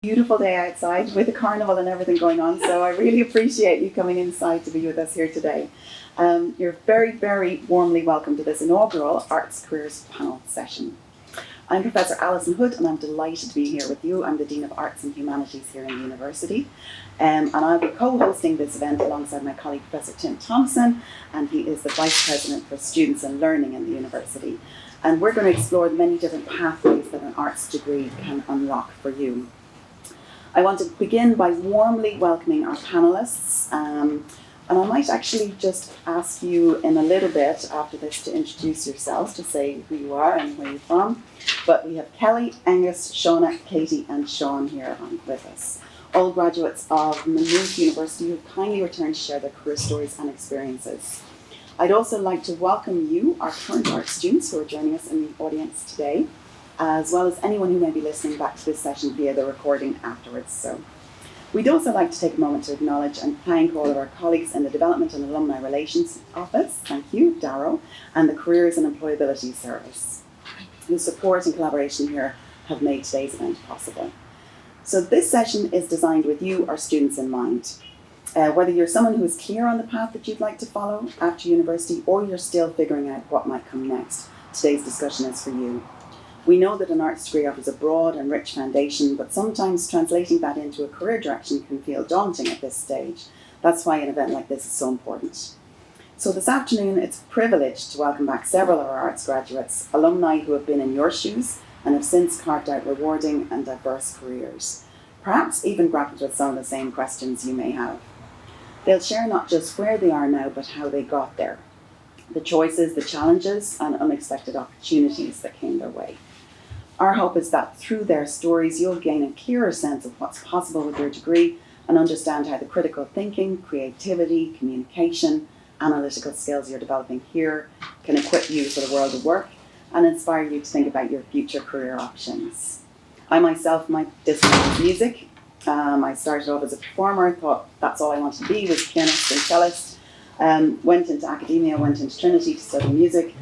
Beautiful day outside with the carnival and everything going on, so I really appreciate you coming inside to be with us here today. You're very, very warmly welcome to this inaugural Arts Careers panel session. I'm Professor Alison and I'm delighted to be here with you. I'm the Dean of Arts and Humanities here in the University, and I'll be co-hosting this event alongside my colleague Professor Tim Thompson, and he is the Vice President for Students and Learning in the University. And we're going to explore the many different pathways that an arts degree can unlock for you. I want to begin by warmly welcoming our panellists, and I might actually just ask you in a little bit after this to introduce yourselves, to say who you are and where you're from. But we have Kelli, Aengus, Shauna, Katie and Sean here with us, all graduates of Maynooth University who kindly returned to share their career stories and experiences. I'd also like to welcome you, our current art students who are joining us in the audience today, as well as anyone who may be listening back to this session via the recording afterwards. So, we'd also like to take a moment to acknowledge and thank all of our colleagues in the Development and Alumni Relations Office, thank you, Darrow, and the Careers and Employability Service, whose support and collaboration here have made today's event possible. So this session is designed with you, our students, in mind. Whether you're someone who is clear on the path that you'd like to follow after university, or you're still figuring out what might come next, today's discussion is for you. We know that an arts degree offers a broad and rich foundation, but sometimes translating that into a career direction can feel daunting at this stage. That's why an event like this is so important. So this afternoon, it's a privilege to welcome back several of our arts graduates, alumni who have been in your shoes and have since carved out rewarding and diverse careers, perhaps even grappled with some of the same questions you may have. They'll share not just where they are now, but how they got there, the choices, the challenges, and unexpected opportunities that came their way. Our hope is that through their stories, you'll gain a clearer sense of what's possible with your degree and understand how the critical thinking, creativity, communication, analytical skills you're developing here can equip you for the world of work and inspire you to think about your future career options. I myself, my discipline is music. I started off as a performer, thought that's all I wanted to be, was pianist and cellist. Went into academia, went into Trinity to study music,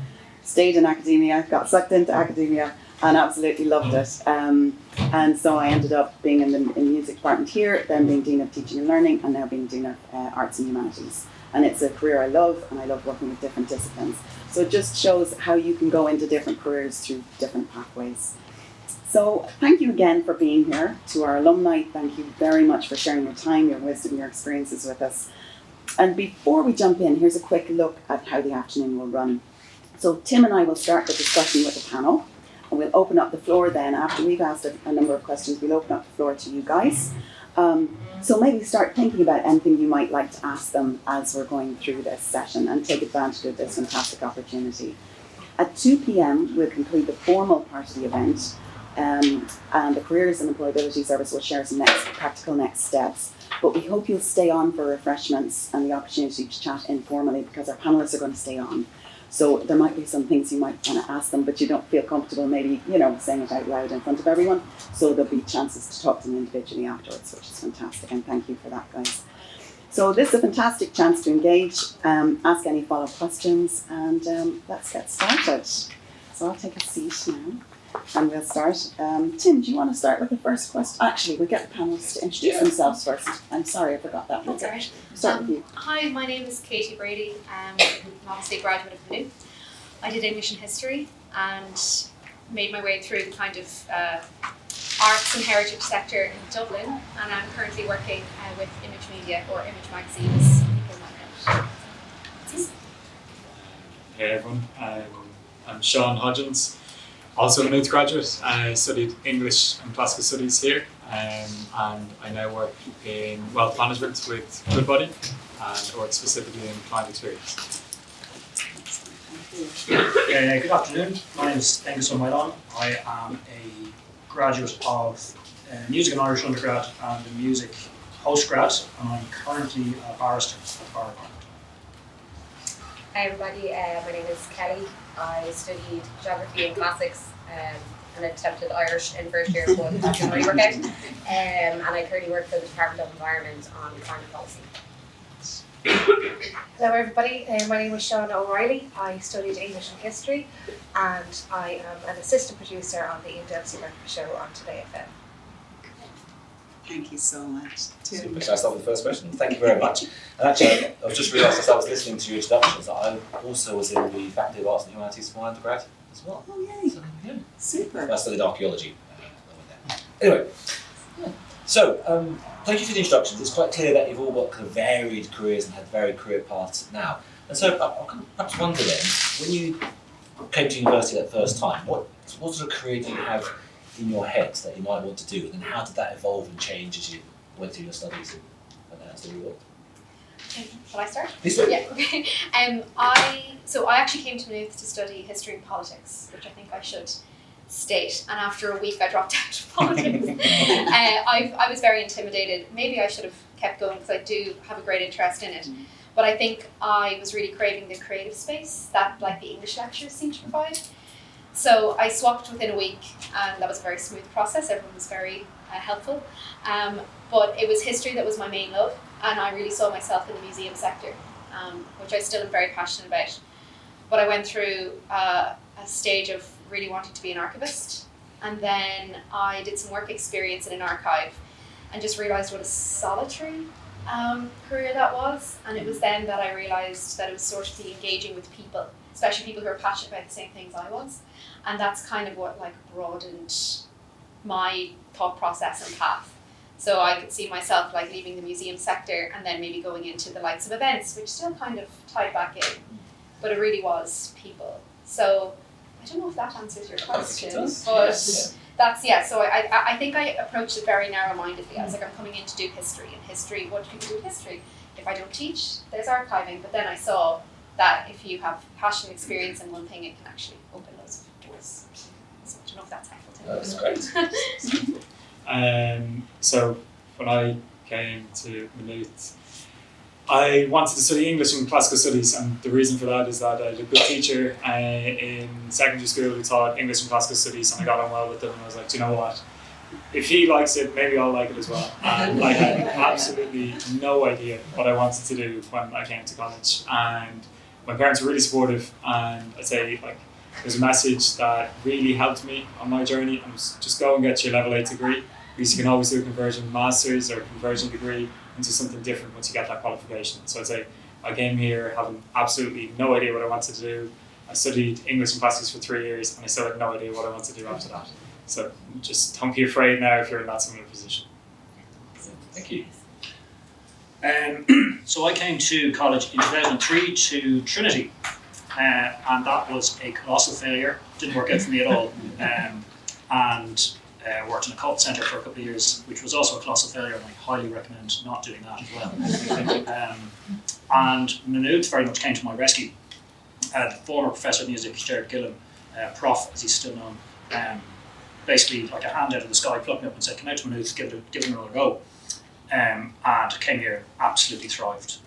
stayed in academia, got sucked into academia, and absolutely loved it. And so I ended up being in the music department here, then being Dean of Teaching and Learning, and now being Dean of Arts and Humanities. And it's a career I love, and I love working with different disciplines. So it just shows how you can go into different careers through different pathways. So thank you again for being here. To our alumni, thank you very much for sharing your time, your wisdom, your experiences with us. And before we jump in, here's a quick look at how the afternoon will run. So Tim and I will start the discussion with the panel, and we'll open up the floor then. After we've asked a number of questions, we'll open up the floor to you guys. So maybe start thinking about anything you might like to ask them as we're going through this session and take advantage of this fantastic opportunity. At 2 p.m, we'll conclude the formal part of the event, and the Careers and Employability Service will share some practical next steps. But we hope you'll stay on for refreshments and the opportunity to chat informally, because our panelists are going to stay on. So there might be some things you might want to ask them, but you don't feel comfortable maybe, saying it out loud in front of everyone. So there'll be chances to talk to them individually afterwards, which is fantastic. And thank you for that, guys. So this is a fantastic chance to engage, ask any follow-up questions, and let's get started. So I'll take a seat now. And we'll start. Tim, do you want to start with the first question? Actually, we'll get the panelists to introduce themselves first. I'm sorry, I forgot that. That's all right. Start with you. Hi, my name is Katie Brady. I'm obviously a graduate of Maynooth. I did English and history and made my way through the kind of arts and heritage sector in Dublin, and I'm currently working with Image Media, or Image Magazines. Hey everyone, I'm Sean Hodgins. Also a Maynooth graduate. I studied English and Classical Studies here, and I now work in wealth management with Goodbody, and I work specifically in client experience. Good afternoon. My name is Aengus O'Maolain. I am a graduate of music and Irish undergrad and a music postgrad, and I'm currently a barrister at Bar Department. Hi everybody, my name is Kelli. I studied geography and classics and attempted Irish in first year, but that didn't really work out. And I currently work for the Department of Environment on climate policy. Hello everybody, my name is Shauna O'Reilly. I studied English and history, and I am an assistant producer on the Breakfast Show on Today FM. Thank you so much. Super. Shall I start with the first question? Thank you very much. And actually, I've just realised as I was listening to your introductions that I also was in the Faculty of Arts and Humanities for my undergrad as well. Oh, yay. So, yeah. Super. I studied archaeology. Anyway, so thank you for the introductions. It's quite clear that you've all got kind of varied careers and had varied career paths now. And so I kind of perhaps wonder then, when you came to university that first time, what sort of career do you have in your head that you might want to do, and then how did that evolve and change as you went through your studies and as the result? Shall I start? Please do. Yeah. Okay. I actually came to Maynooth to study history and politics, which I think I should state. And after a week, I dropped out of politics. I was very intimidated. Maybe I should have kept going because I do have a great interest in it. But I think I was really craving the creative space that like the English lectures seem to provide. So I swapped within a week, and that was a very smooth process. Everyone was very helpful. But it was history that was my main love, and I really saw myself in the museum sector, which I still am very passionate about. But I went through a stage of really wanting to be an archivist, and then I did some work experience in an archive and just realised what a solitary career that was. And it was then that I realised that it was sort of the engaging with people, especially people who are passionate about the same things I was. And that's kind of what like broadened my thought process and path. So I could see myself like leaving the museum sector and then maybe going into the likes of events, which still kind of tied back in, but it really was people. So I don't know if that answers your question, but that's, so I think I approached it very narrow-mindedly. I was like, I'm coming in to do history, and history, what do people do with history? If I don't teach, there's archiving, but then I saw that if you have passion experience in one thing, it can actually open loads of doors. So I don't know if that's helpful to you. That's great. So when I came to Maynooth, I wanted to study English and classical studies, and the reason for that is that I had a good teacher in secondary school who taught English and classical studies, and I got on well with him, and I was like, do you know what? If he likes it, maybe I'll like it as well. And I had absolutely no idea what I wanted to do when I came to college, and my parents were really supportive, and I'd say like there's a message that really helped me on my journey, and was just go and get your level 8 degree, because you can always do a conversion master's or a conversion degree into something different once you get that qualification. So I'd say I came here having absolutely no idea what I wanted to do. I studied English and classics for 3 years, and I still had no idea what I wanted to do after that. So just don't be afraid now if you're in that similar position. Thank you. So I came to college in 2003 to Trinity, and that was a colossal failure. Didn't work out for me at all, and worked in a cult centre for a couple of years, which was also a colossal failure, and I highly recommend not doing that as well. And Maynooth very much came to my rescue. The former professor of music, Jared Gillam, Prof, as he's still known, basically like a hand out of the sky, plucked me up and said, come out to Maynooth, give it another go. And came here, absolutely thrived.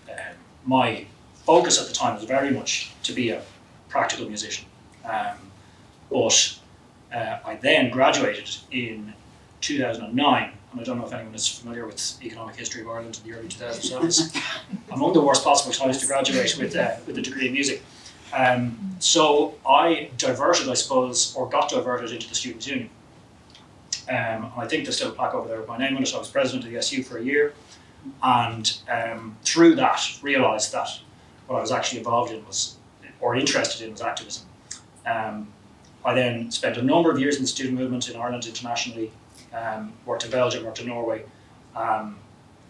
My focus at the time was very much to be a practical musician. But I then graduated in 2009, and I don't know if anyone is familiar with economic history of Ireland in the early 2000s. So it's among the worst possible times to graduate with a degree in music. So I diverted, I suppose, or got diverted into the Students' Union. I think there's still a plaque over there with my name on it. I was president of the SU for a year, and through that realised that what I was actually involved in was, or interested in, was activism. I then spent a number of years in the student movement in Ireland internationally, worked in Belgium, worked in Norway, found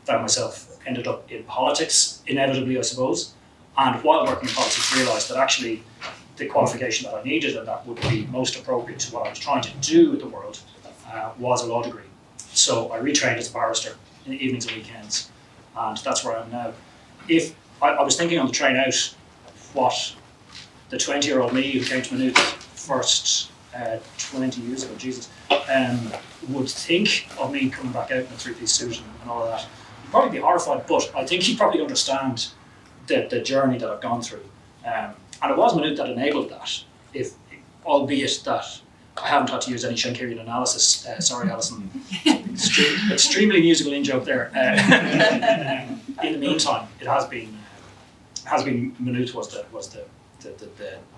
myself, ended up in politics, inevitably I suppose, and while working in politics realised that actually the qualification that I needed and that would be most appropriate to what I was trying to do with the world was a law degree. So I retrained as a barrister in the evenings and weekends, and that's where I am now. If I was thinking on the train out what the 20-year-old me who came to Maynooth first 20 years ago, Jesus, would think of me coming back out in a three-piece suit and all of that, he'd probably be horrified, but I think he'd probably understand the journey that I've gone through. And it was Maynooth that enabled that, albeit that I haven't had to use any Schenkerian analysis. Sorry, Alison. Extremely musical in-joke there. In the meantime, it has been Maynooth was the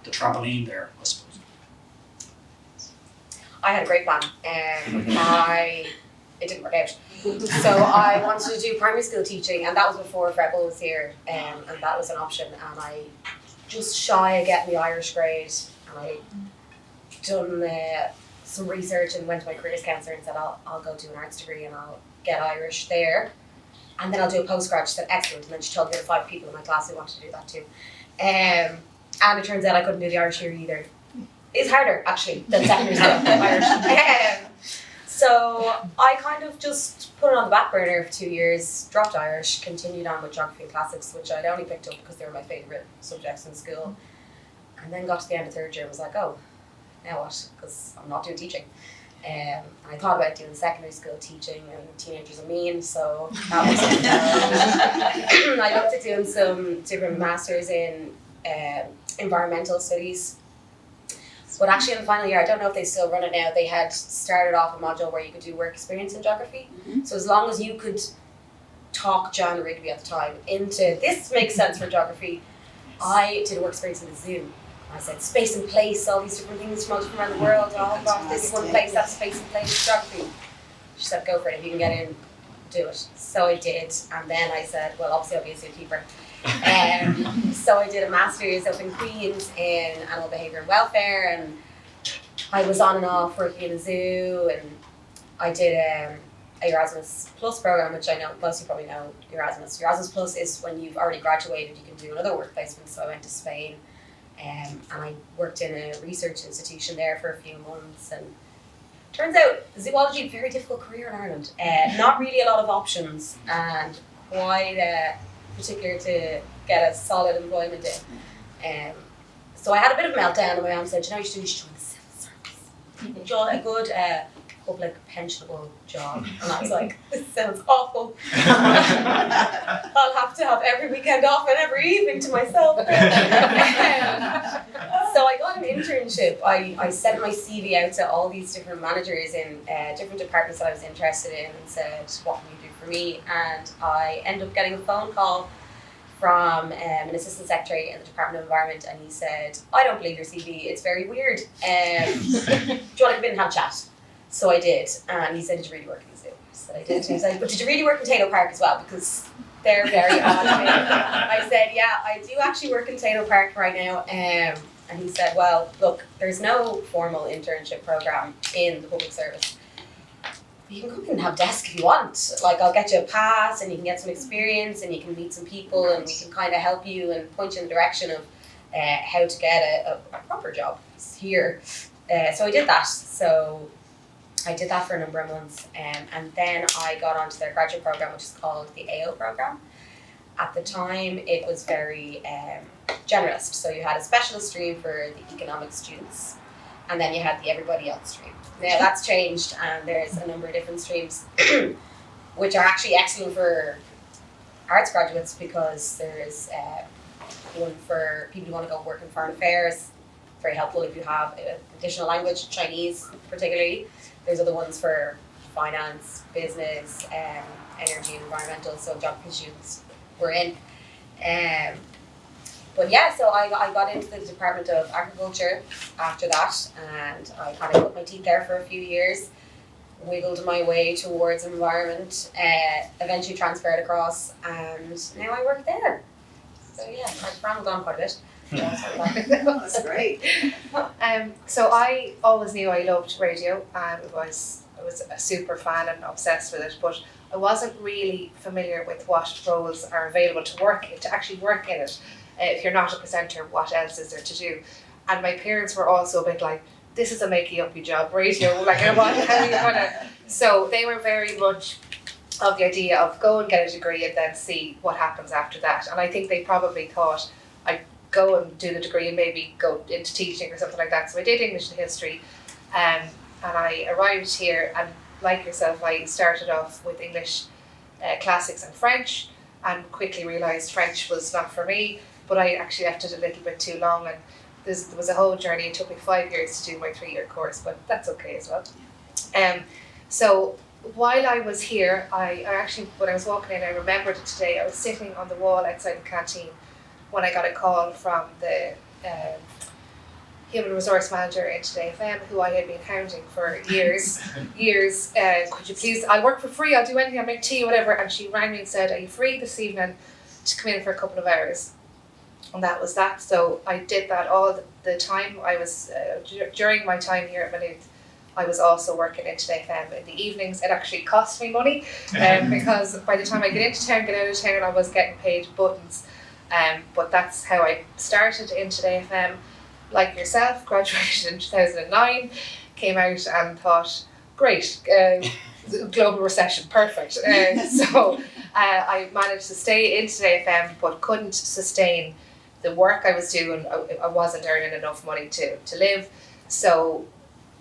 trampoline there, I suppose. I had a great plan. it didn't work out. So I wanted to do primary school teaching, and that was before Fretwell was here, and that was an option. And I just shy of getting the Irish grade, and I done some research and went to my careers counsellor and said I'll go do an arts degree and I'll get Irish there, and then I'll do a postgrad. She said excellent, and then she told me there were 5 people in my class who wanted to do that too. And it turns out I couldn't do the Irish here either. It's harder actually than secondary school Irish. So I kind of just put it on the back burner for 2 years, dropped Irish, continued on with geography and classics, which I'd only picked up because they were my favourite subjects in school. And then got to the end of 3rd year and was like, oh, now what? Because I'm not doing teaching. And I thought about doing secondary school teaching, and teenagers are mean, so that was I looked at doing some different masters in environmental studies. But actually in the final year, I don't know if they still run it now, they had started off a module where you could do work experience in geography. So as long as you could talk John Rigby at the time into, this makes sense for geography, I did a work experience in the zoo. I said space and place, all these different things from around the world, oh gosh, this is one place, that's space and place, geography. She said, go for it, if you can get in, do it. So I did, and then I said, well, obviously I'll be a zookeeper. So I did a master's up in Queens in animal behaviour and welfare, and I was on and off working in a zoo, and I did a Erasmus Plus program, which I know most of you probably know Erasmus. Erasmus Plus is when you've already graduated, you can do another work placement. So I went to Spain, and I worked in a research institution there for a few months, and turns out zoology, very difficult career in Ireland. Not really a lot of options, and quite particular to get a solid employment in. So I had a bit of a meltdown, and my mum said, you know, you should join the civil service. Enjoy a good public pensionable job. And I was like, this sounds awful. I'll have to have every weekend off and every evening to myself. So I got an internship. I sent my CV out to all these different managers in different departments that I was interested in and said, what can you do for me? And I ended up getting a phone call from an assistant secretary in the Department of Environment, and he said, I don't believe your CV, it's very weird. Do you want to come in and have a chat? So I did, and he said, did you really work in the zoo? I said, I did. And he said, but did you really work in Tato Park as well? Because they're very odd. I said, yeah, I do actually work in Tato Park right now. And he said, well, look, there's no formal internship program in the public service. You can come in and have a desk if you want. Like, I'll get you a pass, and you can get some experience, and you can meet some people, and we can kind of help you and point you in the direction of how to get a proper job here. So I did that. So I did that for a number of months, and then I got onto their graduate program, which is called the AO program. At the time, it was very generalist. So you had a specialist stream for the economics students, and then you had the everybody else stream. Now that's changed, and there's a number of different streams, which are actually excellent for arts graduates, because there's one for people who want to go work in foreign affairs, very helpful if you have an additional language, Chinese particularly. There's other ones for finance, business, energy and environmental, so geography students were in. But yeah, so I got into the Department of Agriculture after that, and I kind of put my teeth there for a few years, wiggled my way towards environment, eventually transferred across, and now I work there. So yeah, I've rambled on quite a bit. That's great. So I always knew I loved radio, and I was a super fan and obsessed with it, but I wasn't really familiar with what roles are available to actually work in it. If you're not a presenter, what else is there to do? And my parents were also a bit like, this is a makey-uppy job, radio, like, how are you gonna? So they were very much of the idea of go and get a degree and then see what happens after that. And I think they probably thought I'd go and do the degree and maybe go into teaching or something like that. So I did English and history, and I arrived here, and like yourself, I started off with English, classics and French, and quickly realised French was not for me. But I actually left it a little bit too long, and there was a whole journey. It took me 5 years to do my 3-year course, but that's okay as well. So while I was here, I actually, when I was walking in, I remembered it today. I was sitting on the wall outside the canteen when I got a call from the human resource manager in Today FM, who I had been hounding for years. Could you please, I'll work for free, I'll do anything, I'll make tea, whatever. And she rang me and said, are you free this evening to come in for a couple of hours? And that was that. So I did that all the time. I was, during my time here at Maynooth, I was also working in Today FM in the evenings. It actually cost me money because by the time I get into town, get out of town, I was getting paid buttons. But that's how I started in Today FM. Like yourself, graduated in 2009, came out and thought, great, global recession, perfect. So I managed to stay in Today FM, but couldn't sustain the work I was doing. I wasn't earning enough money to live. So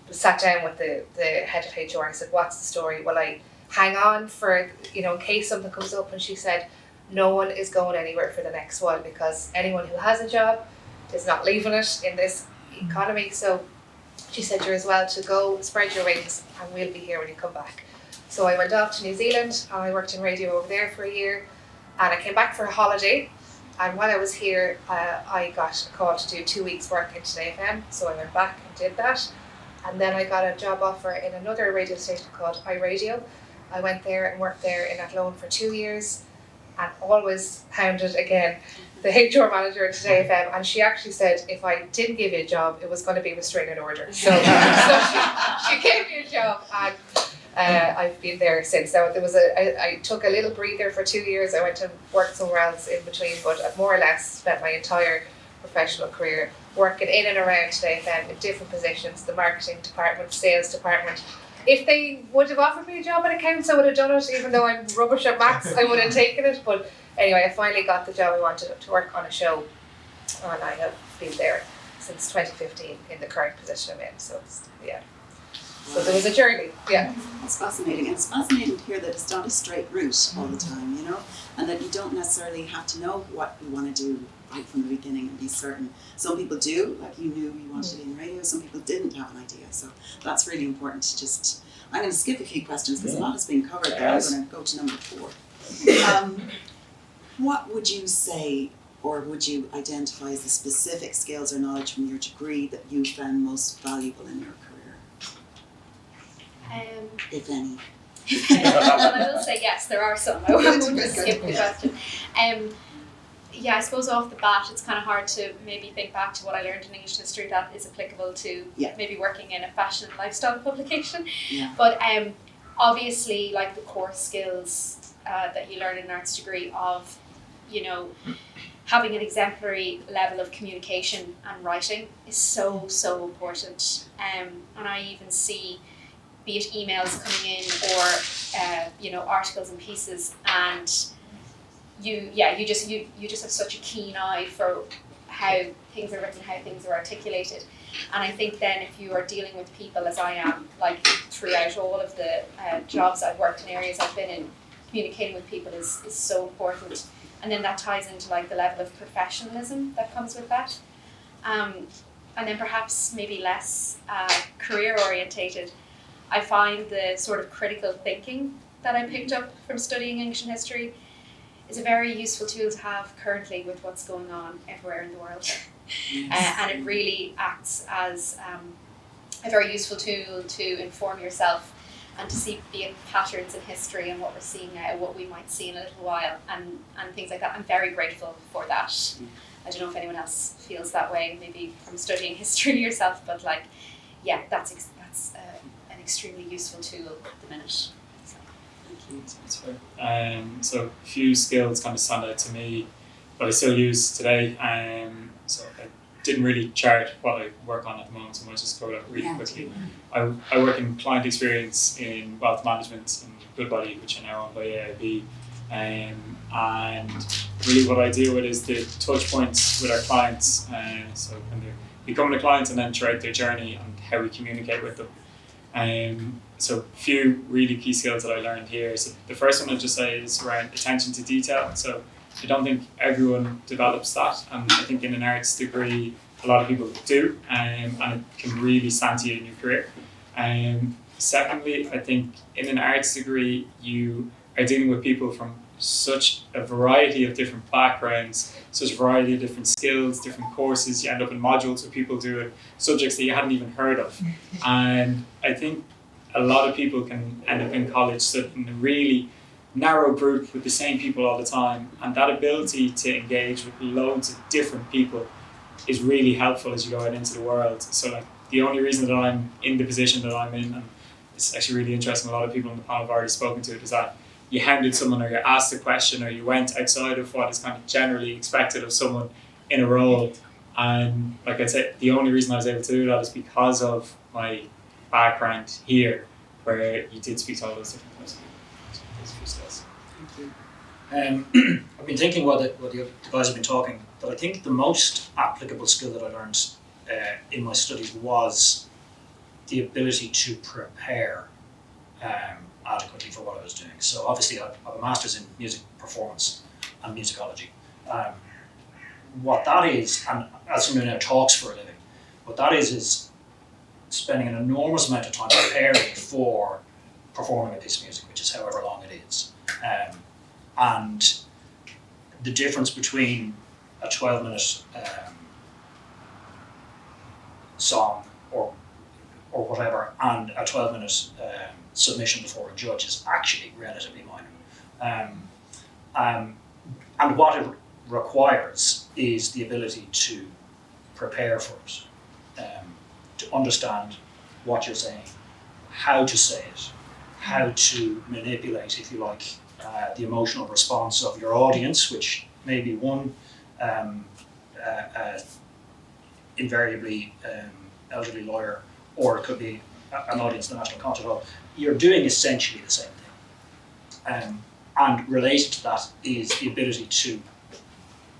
sat down with the head of HR and said, what's the story? Will I hang on for, in case something comes up? And she said, no one is going anywhere for the next while, because anyone who has a job is not leaving it in this economy. So she said, you're as well to go, spread your wings, and we'll be here when you come back. So I went off to New Zealand and I worked in radio over there for a year, and I came back for a holiday. And while I was here, I got a call to do 2 weeks work in Today FM. So I went back and did that. And then I got a job offer in another radio station called iRadio. I went there and worked there in Athlone for 2 years, and always hounded again the HR manager at Today FM, and she actually said if I didn't give you a job, it was going to be a restraining order. So she gave me a job, and I've been there since. Now I took a little breather for 2 years. I went and worked somewhere else in between, but I've more or less spent my entire professional career working in and around Today FM in different positions, the marketing department, sales department. If they would have offered me a job at accounts, I would have done it. Even though I'm rubbish at maths, I would have taken it. But anyway, I finally got the job I wanted, to work on a show, and I have been there since 2015 in the current position I'm in. So so there was a journey. Yeah, it's fascinating. And it's fascinating to hear that it's not a straight route all the time, and that you don't necessarily have to know what you want to do right from the beginning and be certain. Some people do, like you knew you wanted to be in radio. Some people didn't have an idea. So that's really important to just. I'm going to skip a few questions because a lot has been covered there. I'm going to go to number 4. What would you say, or would you identify as the specific skills or knowledge from your degree that you found most valuable in your career? If any. Well, I will say yes, there are some. I won't just skip the question. I suppose off the bat, it's kind of hard to maybe think back to what I learned in English history that is applicable to maybe working in a fashion and lifestyle publication. Yeah. But obviously, like the core skills that you learn in an arts degree of, having an exemplary level of communication and writing is so important. And I even see, be it emails coming in or articles and pieces, and you just have such a keen eye for how things are written, how things are articulated. And I think then if you are dealing with people, as I am, like throughout all of the jobs I've worked in, areas I've been in, communicating with people is so important. And then that ties into like the level of professionalism that comes with that. And then perhaps maybe less career orientated, I find the sort of critical thinking that I picked up from studying English and history is a very useful tool to have currently with what's going on everywhere in the world. And it really acts as a very useful tool to inform yourself and to see be it patterns in history and what we're seeing now, what we might see in a little while, and things like that. I'm very grateful for that. I don't know if anyone else feels that way, maybe from studying history yourself, but that's an extremely useful tool at the minute. That's fair. So a few skills kind of stand out to me, but I still use today. So I didn't really chart what I work on at the moment, so I might just go over that really quickly. I work in client experience in wealth management in Goodbody, which are now owned by AIB. And really what I deal with is the touch points with our clients. So when they're becoming a client and then throughout their journey and how we communicate with them. So a few really key skills that I learned here. So the first one I'd just say is around attention to detail. So I don't think everyone develops that, and I think in an arts degree a lot of people do, and it can really stand to you in your career. Secondly, I think in an arts degree you are dealing with people from such a variety of different backgrounds, such a variety of different skills, different courses. You end up in modules with people doing subjects that you hadn't even heard of. And I think a lot of people can end up in college sitting in a really narrow group with the same people all the time. And that ability to engage with loads of different people is really helpful as you go out into the world. So like the only reason that I'm in the position that I'm in, and it's actually really interesting, a lot of people on the panel have already spoken to it, is that you hounded someone or you asked a question or you went outside of what is kind of generally expected of someone in a role. And like I said, the only reason I was able to do that is because of my background here, where you did speak to all those different types of people. Those few skills. I've been thinking while the guys have been talking that I think the most applicable skill that I learned in my studies was the ability to prepare adequately for what I was doing. So obviously I have a master's in music performance and musicology. What that is, and as someone who now talks for a living, what that is spending an enormous amount of time preparing for performing a piece of music, which is however long it is. And the difference between a 12-minute song or whatever and a 12-minute submission before a judge is actually relatively minor. And what it requires is the ability to prepare for it, to understand what you're saying, how to say it, how to manipulate, if you like, the emotional response of your audience, which may be one invariably elderly lawyer, or it could be an audience the National Concert Hall. You're doing essentially the same thing. And related to that is the ability to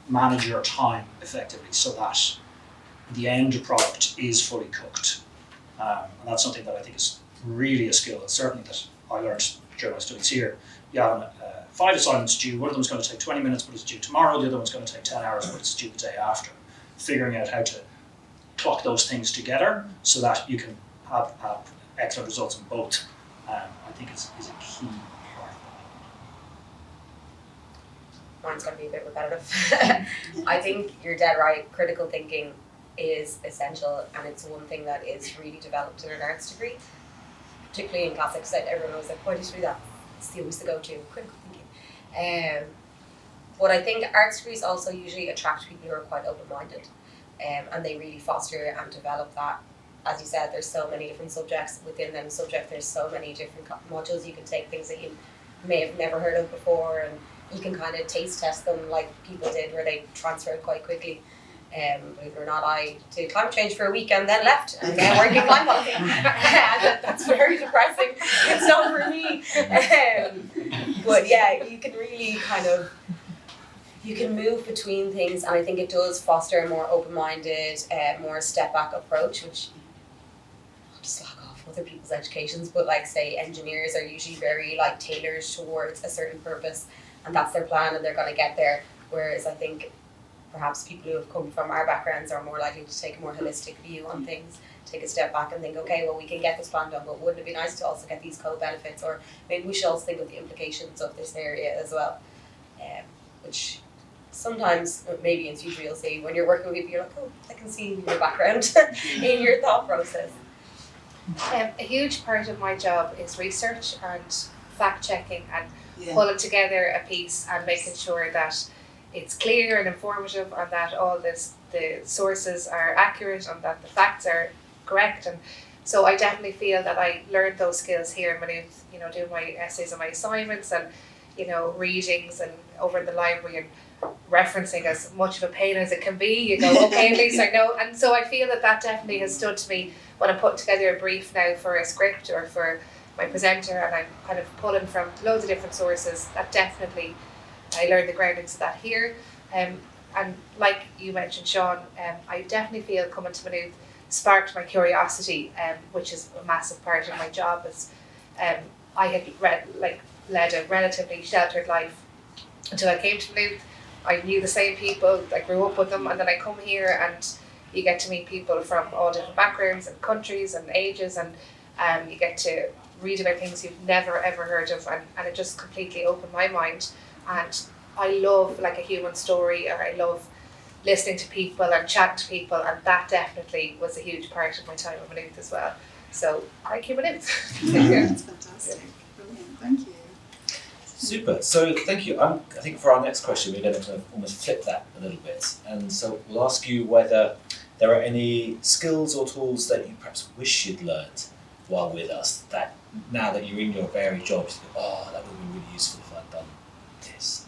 manage your time effectively so that the end product is fully cooked. And that's something that I think is really a skill, certainly that I learned during my studies here. You have 5 assignments due, one of them is going to take 20 minutes but it's due tomorrow, the other one's going to take 10 hours but it's due the day after. Figuring out how to clock those things together so that you can have excellent results in both, I think is a key part of that. Mine's going to be a bit repetitive. I think you're dead right. Critical thinking is essential, and it's one thing that is really developed in an arts degree, particularly in classics. That everyone was like, why did you do that? It's the always to go to, critical thinking. But I think arts degrees also usually attract people who are quite open-minded, and they really foster and develop that. As you said, there's so many different subjects. Within them subjects, there's so many different modules. You can take things that you may have never heard of before, and you can kind of taste test them like people did, where they transferred quite quickly. Believe it or not, I did climate change for a week and then left, and now working climate policy. That's very depressing. It's not for me. But yeah, you can really you can move between things, and I think it does foster a more open-minded, more step-back approach, which not to slack off other people's educations, but like say engineers are usually very like tailored towards a certain purpose, and that's their plan and they're going to get there, whereas I think perhaps people who have come from our backgrounds are more likely to take a more holistic view on things, take a step back and think, okay, well we can get this plan done, but wouldn't it be nice to also get these co-benefits, or maybe we should also think of the implications of this area as well, which sometimes, maybe in future you'll see, when you're working with people, you're like, oh, I can see your background in your thought process. A huge part of my job is research and fact checking and pulling together a piece and making sure that it's clear and informative, and that all the sources are accurate and that the facts are correct. And so I definitely feel that I learned those skills here in Maynooth, doing my essays and my assignments and, readings and over in the library and referencing as much of a pain as it can be. You go, okay, at least I know. And so I feel that definitely has stood to me when I'm putting together a brief now for a script or for my presenter, and I'm kind of pulling from loads of different sources. That definitely, I learned the groundings of that here. And like you mentioned, Sean, I definitely feel coming to Maynooth sparked my curiosity, which is a massive part of my job. Is I had led a relatively sheltered life until I came to Maynooth. I knew the same people, I grew up with them, and then I come here and you get to meet people from all different backgrounds and countries and ages, and you get to read about things you've never ever heard of, and it just completely opened my mind and I love like a human story, or I love listening to people and chatting to people, and that definitely was a huge part of my time at Maynooth as well. So thank you, Maynooth. That's fantastic. Brilliant. Thank you. Super. So thank you. I think for our next question, we're going to kind of almost flip that a little bit. And so we'll ask you whether there are any skills or tools that you perhaps wish you'd learned while with us, that now that you're in your varied jobs, you think, oh, that would be really useful if I'd done this.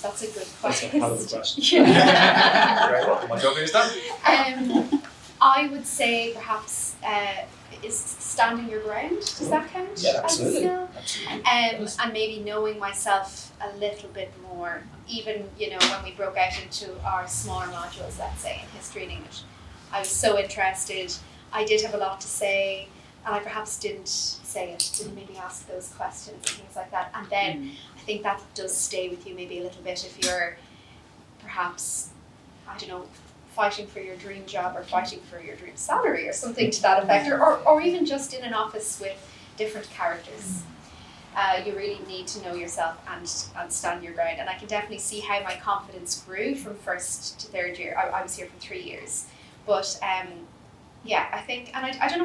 That's a good That's a question. hell of a question. Very well. My job is done. I would say perhaps is standing your ground. Does that count? Yeah, as a absolutely. skill? Absolutely. And maybe knowing myself a little bit more, even when we broke out into our smaller modules, let's say in history and English, I was so interested. I did have a lot to say, and I perhaps didn't say it, didn't maybe ask those questions and things like that. And then I think that does stay with you maybe a little bit if you're perhaps, I don't know, fighting for your dream job or fighting for your dream salary or something to that effect, or even just in an office with different characters. You really need to know yourself and stand your ground. And I can definitely see how my confidence grew from first to third year. I was here for 3 years, but I think, and I don't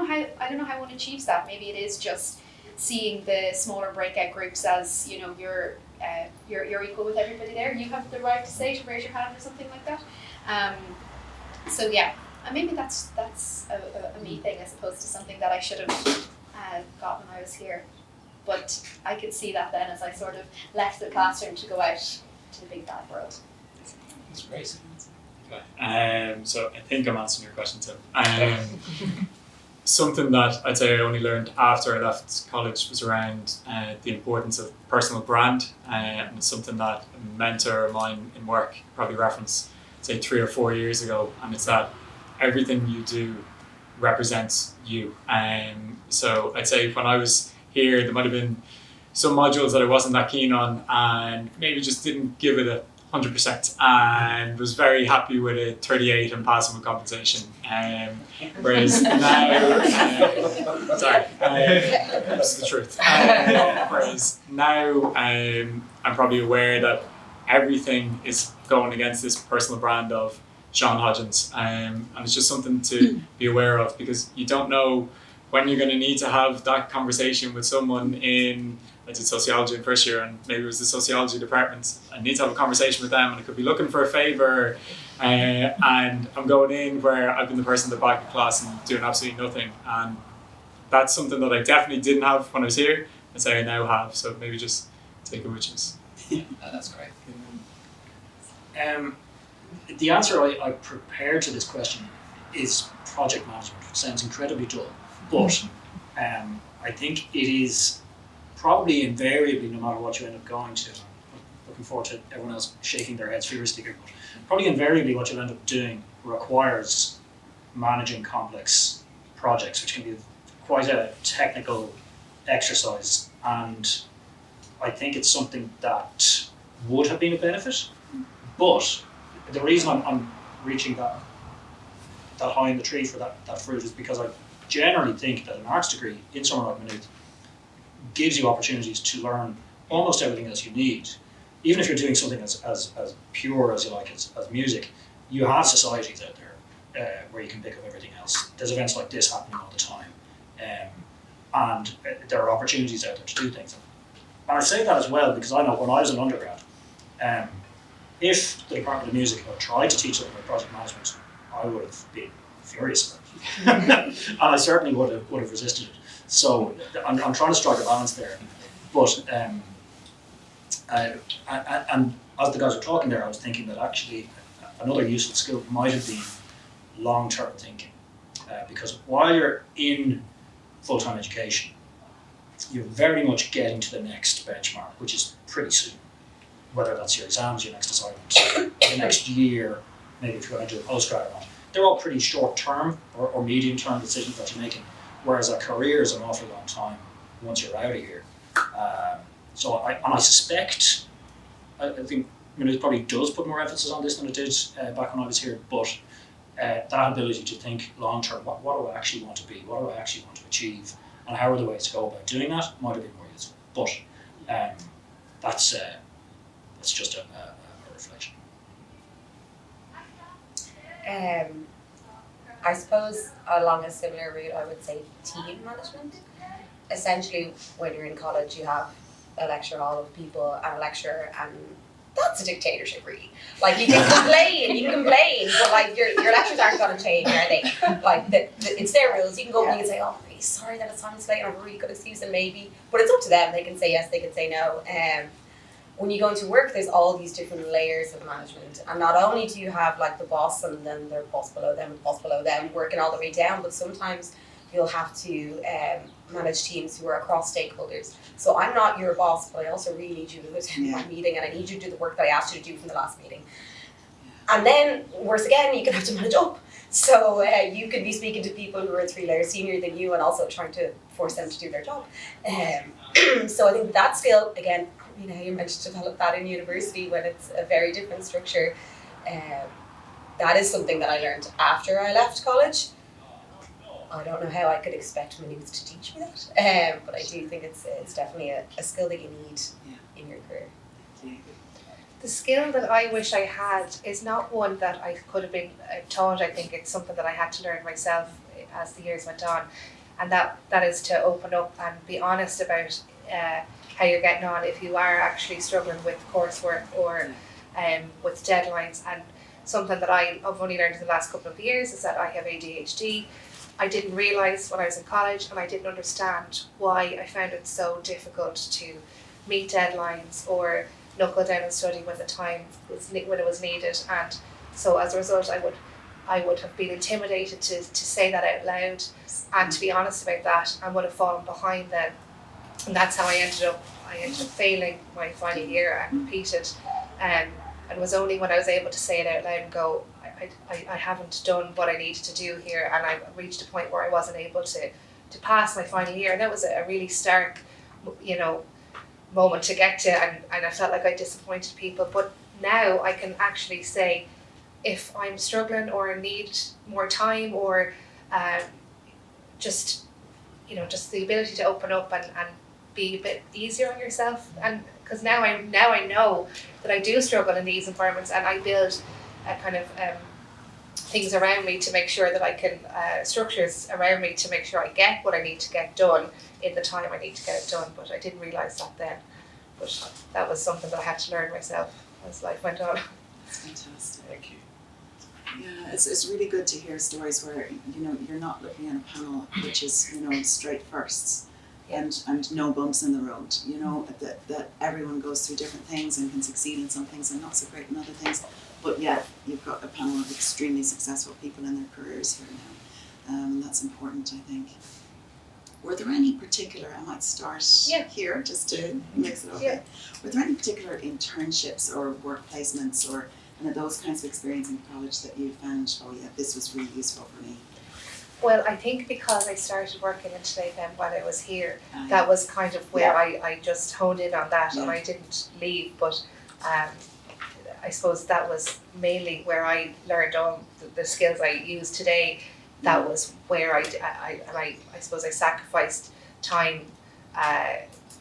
know how one achieves that. Maybe it is just seeing the smaller breakout groups as you're equal with everybody there. You have the right to say, to raise your hand or something like that. So yeah, and maybe that's a me thing as opposed to something that I should have got when I was here. But I could see that then as I sort of left the classroom to go out to the big bad world. That's great. Okay. So I think I'm answering your question, Tim. Something that I'd say I only learned after I left college was around the importance of personal brand, and it's something that a mentor of mine in work probably referenced, say 3 or 4 years ago, and it's that everything you do represents you. So I'd say when I was here, there might have been some modules that I wasn't that keen on and maybe just didn't give it 100% and was very happy with a 38 and passing with compensation. Whereas now, that's the truth. Whereas now I'm probably aware that everything is going against this personal brand of Sean Hodgins, and it's just something to be aware of, because you don't know when you're going to need to have that conversation with someone in, I did sociology in first year, and maybe it was the sociology department. I need to have a conversation with them, and I could be looking for a favour, and I'm going in where I've been the person at the back of class and doing absolutely nothing. And that's something that I definitely didn't have when I was here, and say I now have. So maybe just take it with you. That's great. The answer I prepared to this question is project management, which sounds incredibly dull, but I think it is probably invariably, no matter what you end up going to, looking forward to everyone else shaking their heads furiously here, but probably invariably what you'll end up doing requires managing complex projects, which can be quite a technical exercise, and I think it's something that would have been a benefit, but the reason I'm reaching that high in the tree for that fruit is because I generally think that an arts degree in somewhere like Maynooth gives you opportunities to learn almost everything else you need. Even if you're doing something as pure as you like as music, you have societies out there where you can pick up everything else. There's events like this happening all the time, and there are opportunities out there to do things. And I say that as well because I know when I was an undergrad, if the Department of Music had tried to teach something about project management, I would have been furious about it. And I certainly would have resisted it. So I'm trying to strike a balance there. But and as the guys were talking there, I was thinking that actually another useful skill might have been long-term thinking. Because while you're in full-time education, you're very much getting to the next benchmark, which is pretty soon. Whether that's your exams, your next assignment, the next year, maybe if you're going to do a postgrad or not. They're all pretty short-term or medium-term decisions that you're making, whereas a career is an awfully long time once you're out of here. So I suspect, I think it probably does put more emphasis on this than it did back when I was here, but that ability to think long-term, what do I actually want to be, what do I actually want to achieve, and how are the ways to go about doing that might have been more useful. But that's just a reflection. I suppose along a similar route, I would say team management. Essentially, when you're in college, you have a lecture hall of people and a lecturer, and that's a dictatorship, really. Like, you can complain, but like your lectures aren't going to change, are they? Like, it's their rules. You can go and you can say, oh, I'm really sorry that it's on today, and I have a really good excuse, and maybe, but it's up to them. They can say yes, they can say no. When you go into work, there's all these different layers of management, and not only do you have like the boss and then their boss below them and boss below them working all the way down, but sometimes you'll have to manage teams who are across stakeholders. So I'm not your boss, but I also really need you to attend my meeting, and I need you to do the work that I asked you to do from the last meeting. And then, worse again, you can have to manage up. So you could be speaking to people who are 3 layers senior than you and also trying to force them to do their job. So I think that skill, again, you know, you're meant to develop that in university when it's a very different structure. That is something that I learned after I left college. I don't know how I could expect Maynooth to teach me that, but I do think it's definitely a skill that you need in your career. The skill that I wish I had is not one that I could have been taught. I think it's something that I had to learn myself as the years went on, and that is to open up and be honest about how you're getting on if you are actually struggling with coursework or with deadlines. And something that I've only learned in the last couple of years is that I have ADHD. I didn't realise when I was in college, and I didn't understand why I found it so difficult to meet deadlines or knuckle down and study when it was needed. And so as a result, I would have been intimidated to say that out loud and to be honest about that, and would have fallen behind then. And that's how I ended up failing my final year and repeated. And it was only when I was able to say it out loud and go, I haven't done what I needed to do here, and I reached a point where I wasn't able to pass my final year. And that was a really stark, moment to get to, and I felt like I disappointed people. But now I can actually say, if I'm struggling or need more time or just the ability to open up and be a bit easier on yourself, and because now I know that I do struggle in these environments, and I build a kind of things around me to make sure that I can structures around me to make sure I get what I need to get done in the time I need to get it done. But I didn't realise that then. But that was something that I had to learn myself as life went on. That's fantastic. Thank you. Yeah, it's really good to hear stories where you're not looking at a panel which is straight firsts and no bumps in the road. That everyone goes through different things and can succeed in some things and not so great in other things. But yet you've got a panel of extremely successful people in their careers here now, and that's important, I think. Were there any particular, I might start here just to mix it up. Yeah. Were there any particular internships or work placements or those kinds of experience in college that you found, this was really useful for me? Well, I think because I started working in Today then while I was here, that was kind of where I just honed in on that, and I didn't leave. But I suppose that was mainly where I learned all the skills I use today. That was where I suppose I sacrificed time,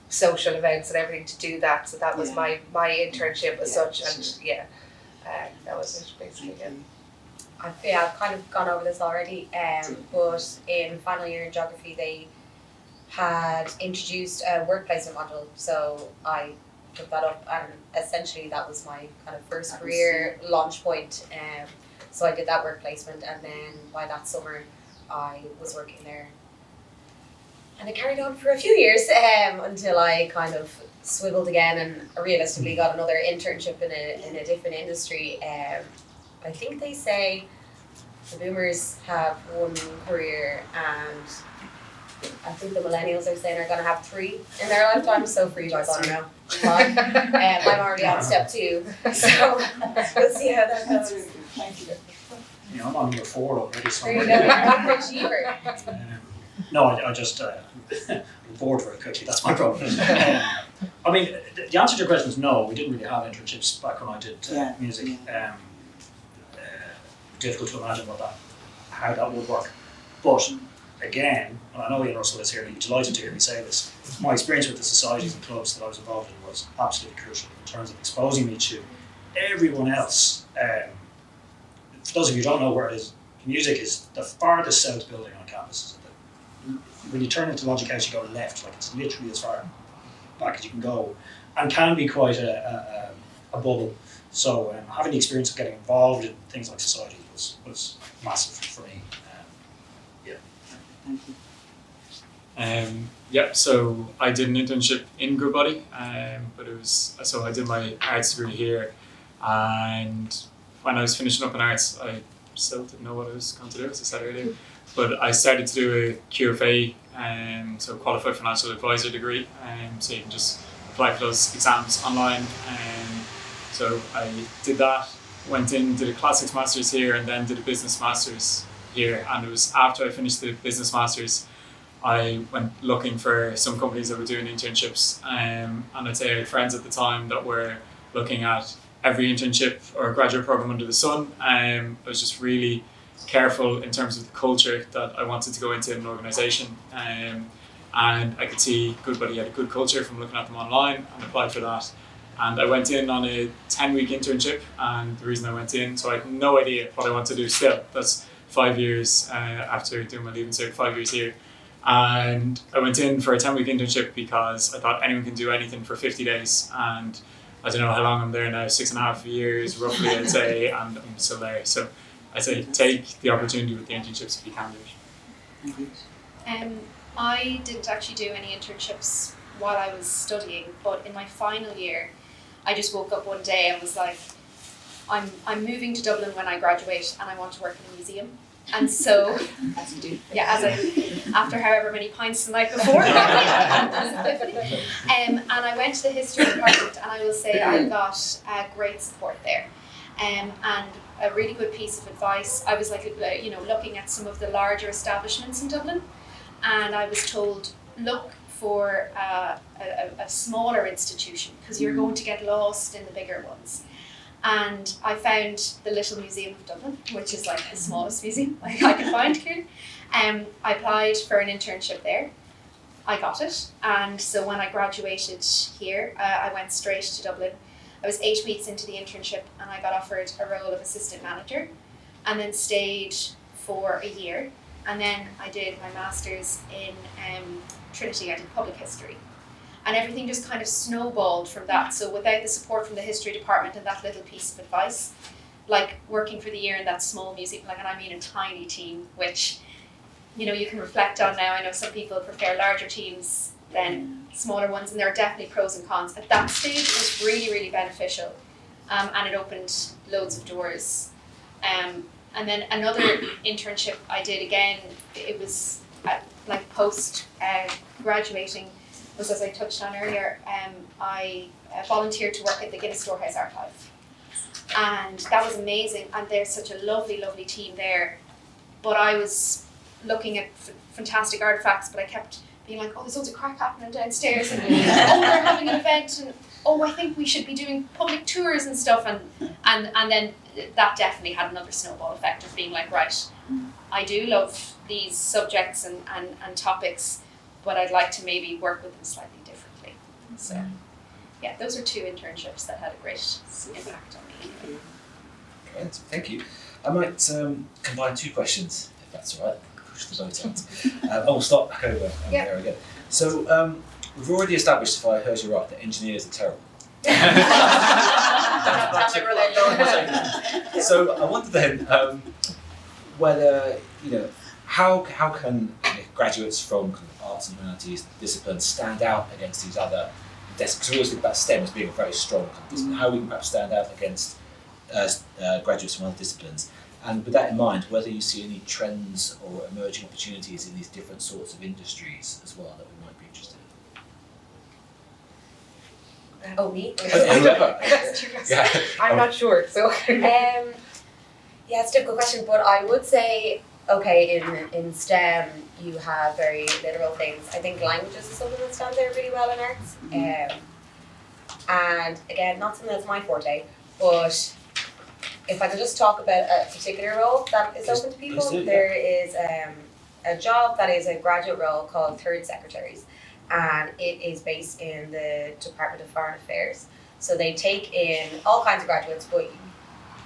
social events and everything to do that. So that was my internship as such, and that was it basically. I've kind of gone over this already, but in final year in geography they had introduced a work placement module, so I took that up, and essentially that was my kind of first career launch point. So I did that work placement, and then by that summer I was working there, and it carried on for a few years until I kind of swiveled again and realistically got another internship in a different industry. I think they say the boomers have one career, and I think the millennials are saying are going to have 3 in their lifetime. So for you guys, I don't know. I'm already on step 2, so we'll see how that goes. Thank you. Yeah, I'm on number 4 already. So There you go. You're an achiever. No, I just I'm bored very quickly. That's my problem. I mean, the answer to your question is no. We didn't really have internships back when I did music. Difficult to imagine how that would work. But again, and I know Ian Russell is here, and he'd be delighted to hear me say this, my experience with the societies and clubs that I was involved in was absolutely crucial in terms of exposing me to everyone else. For those of you who don't know where it is, music is the farthest south building on campus. When you turn into Logic House, you go left, like it's literally as far back as you can go, and can be quite a bubble. So having the experience of getting involved in things like society was massive for me. Thank you. So I did an internship in Goodbody, but it was, so I did my arts degree here, and when I was finishing up in arts, I still didn't know what I was going to do, as I said earlier, but I started to do a QFA, so Qualified Financial Advisor degree, so you can just apply for those exams online, so I did that, went in, did a Classics Masters here, and then did a Business Masters here, and it was after I finished the Business Masters I went looking for some companies that were doing internships, and I'd say I had friends at the time that were looking at every internship or graduate program under the sun. I was just really careful in terms of the culture that I wanted to go into an organisation, and I could see Goodbody had a good culture from looking at them online, and applied for that. And I went in on a 10-week internship, and the reason I went in, so I had no idea what I wanted to do still. That's 5 years after doing my Leaving Cert, 5 years here. And I went in for a 10-week internship because I thought anyone can do anything for 50 days. And I don't know how long I'm there now, 6.5 years roughly, I'd say, and I'm still there. So I'd say take the opportunity with the internships if you can do it. I didn't actually do any internships while I was studying, but in my final year, I just woke up one day and was like, I'm moving to Dublin when I graduate, and I want to work in a museum. And so, As you do. yeah, after however many pints the night before. And I went to the history department, and I will say I got great support there, and a really good piece of advice. I was looking at some of the larger establishments in Dublin, and I was told, look for a smaller institution because you're going to get lost in the bigger ones. And I found the Little Museum of Dublin, which is like the smallest museum I could find, clearly. I applied for an internship there. I got it. And so when I graduated here, I went straight to Dublin. I was 8 weeks into the internship, and I got offered a role of assistant manager, and then stayed for a year. And then I did my master's in Trinity. I did public history. And everything just kind of snowballed from that. So without the support from the history department and that little piece of advice, like working for the year in that small museum, and I mean a tiny team, which, you can reflect on now. I know some people prefer larger teams than smaller ones, and there are definitely pros and cons. At that stage, it was really, really beneficial, and it opened loads of doors. And then another internship I did again, it was post graduating, was, as I touched on earlier, I volunteered to work at the Guinness Storehouse Archive, and that was amazing, and there's such a lovely, lovely team there. But I was looking at fantastic artifacts, but I kept being like, oh, there's loads of crack happening downstairs, and oh, we're having an event, and oh, I think we should be doing public tours and stuff, and then that definitely had another snowball effect of being like, right, I do love these subjects and topics, but I'd like to maybe work with them slightly differently. So, yeah, those are 2 internships that had a great impact on me. Great, thank you. I might combine 2 questions, if that's all right. Push the boat out. I'll start back over there again. So, we've already established, if I heard you right, that engineers are terrible. So, I wonder then whether, how can graduates from kind of arts and humanities disciplines stand out against these other disciplines? Because we always think about STEM as being a very strong kind of discipline. How we can perhaps stand out against graduates from other disciplines? And with that in mind, whether you see any trends or emerging opportunities in these different sorts of industries as well that we might be interested in. Oh, me? Yeah. I'm not sure. So, yeah, it's a difficult question, but I would say, okay, in STEM, you have very literal things. I think languages is something that stands out really well in arts. And again, not something that's my forte, but if I could just talk about a particular role that is open to people, there is a job that is a graduate role called Third Secretaries, and it is based in the Department of Foreign Affairs. So they take in all kinds of graduates, but you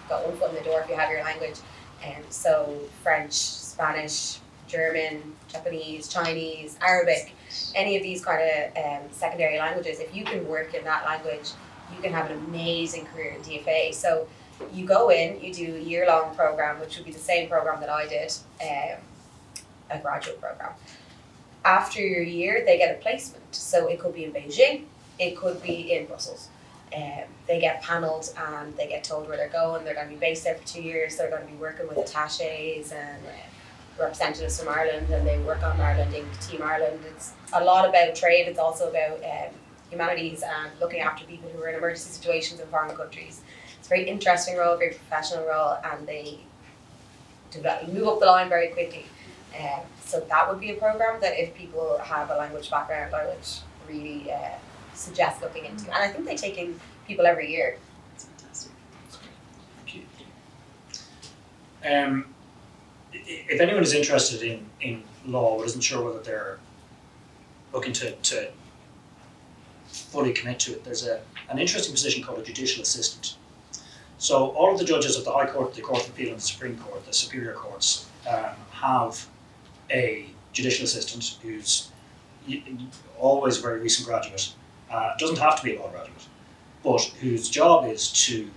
got one foot in the door if you have your language. And so French, Spanish, German, Japanese, Chinese, Arabic, any of these kind of secondary languages, if you can work in that language, you can have an amazing career in DFA. So you go in, you do a year-long program, which would be the same program that I did, a graduate program. After your year, they get a placement. So it could be in Beijing, it could be in Brussels. They get panelled and they get told where they're going. They're going to be based there for 2 years. They're going to be working with attachés and representatives from Ireland, and they work on Ireland Inc. Team Ireland. It's a lot about trade. It's also about humanities and looking after people who are in emergency situations in foreign countries. It's a very interesting role, very professional role, and they move up the line very quickly. So that would be a program that if people have a language background, I would really suggest looking into. And I think they take in people every year. That's fantastic. Thank you. If anyone is interested in law but isn't sure whether they're looking to fully commit to it, there's an interesting position called a judicial assistant. So all of the judges of the High Court, the Court of Appeal and the Supreme Court, the superior courts, have a judicial assistant who's always a very recent graduate. Doesn't have to be a law graduate, but whose job is to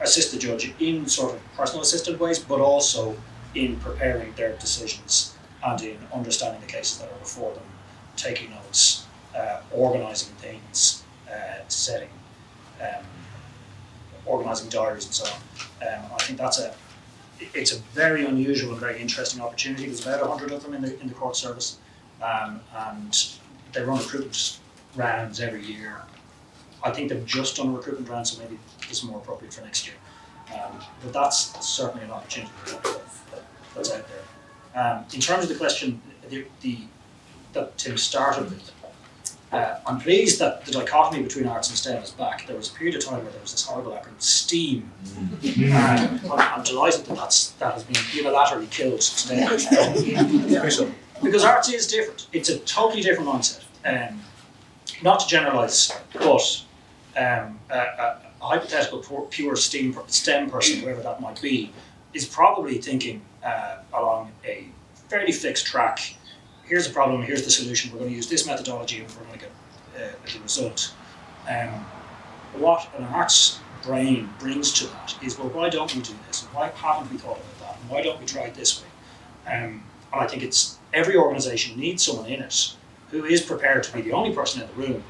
assist the judge in sort of personal assistant ways, but also in preparing their decisions and in understanding the cases that are before them, taking notes, organising things, setting, organising diaries and so on. I think it's a very unusual and very interesting opportunity. There's about 100 of them in the court service, and they run recruitment rounds every year. I think they've just done a recruitment round, so maybe this is more appropriate for next year. But that's certainly an opportunity that's out there. In terms of the question that Tim started with, I'm pleased that the dichotomy between arts and STEM is back. There was a period of time where there was this horrible acronym, STEAM. I'm delighted that has been unilaterally killed today. Because arts is different. It's a totally different mindset. Not to generalise, but a hypothetical pure STEM person, whoever that might be, is probably thinking along a fairly fixed track. Here's the problem, here's the solution, we're going to use this methodology and we're going to get a result. What an arts brain brings to that is, well, why don't we do this? And why haven't we thought about that? And why don't we try it this way? And I think every organisation needs someone in it who is prepared to be the only person in the room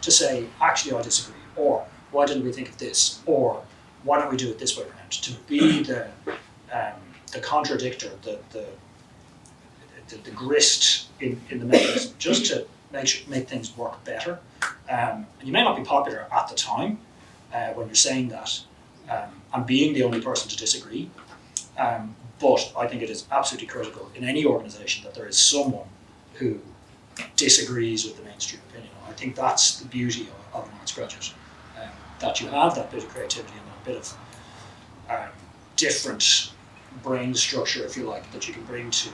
to say, actually, I disagree, or why didn't we think of this, or why don't we do it this way around? To be the contradictor, the grist in the mechanism, just to make things work better. And you may not be popular at the time when you're saying that, and being the only person to disagree. But I think it is absolutely critical in any organisation that there is someone who disagrees with the mainstream opinion. I think that's the beauty of an arts graduate, that you have that bit of creativity and that bit of different brain structure, if you like, that you can bring to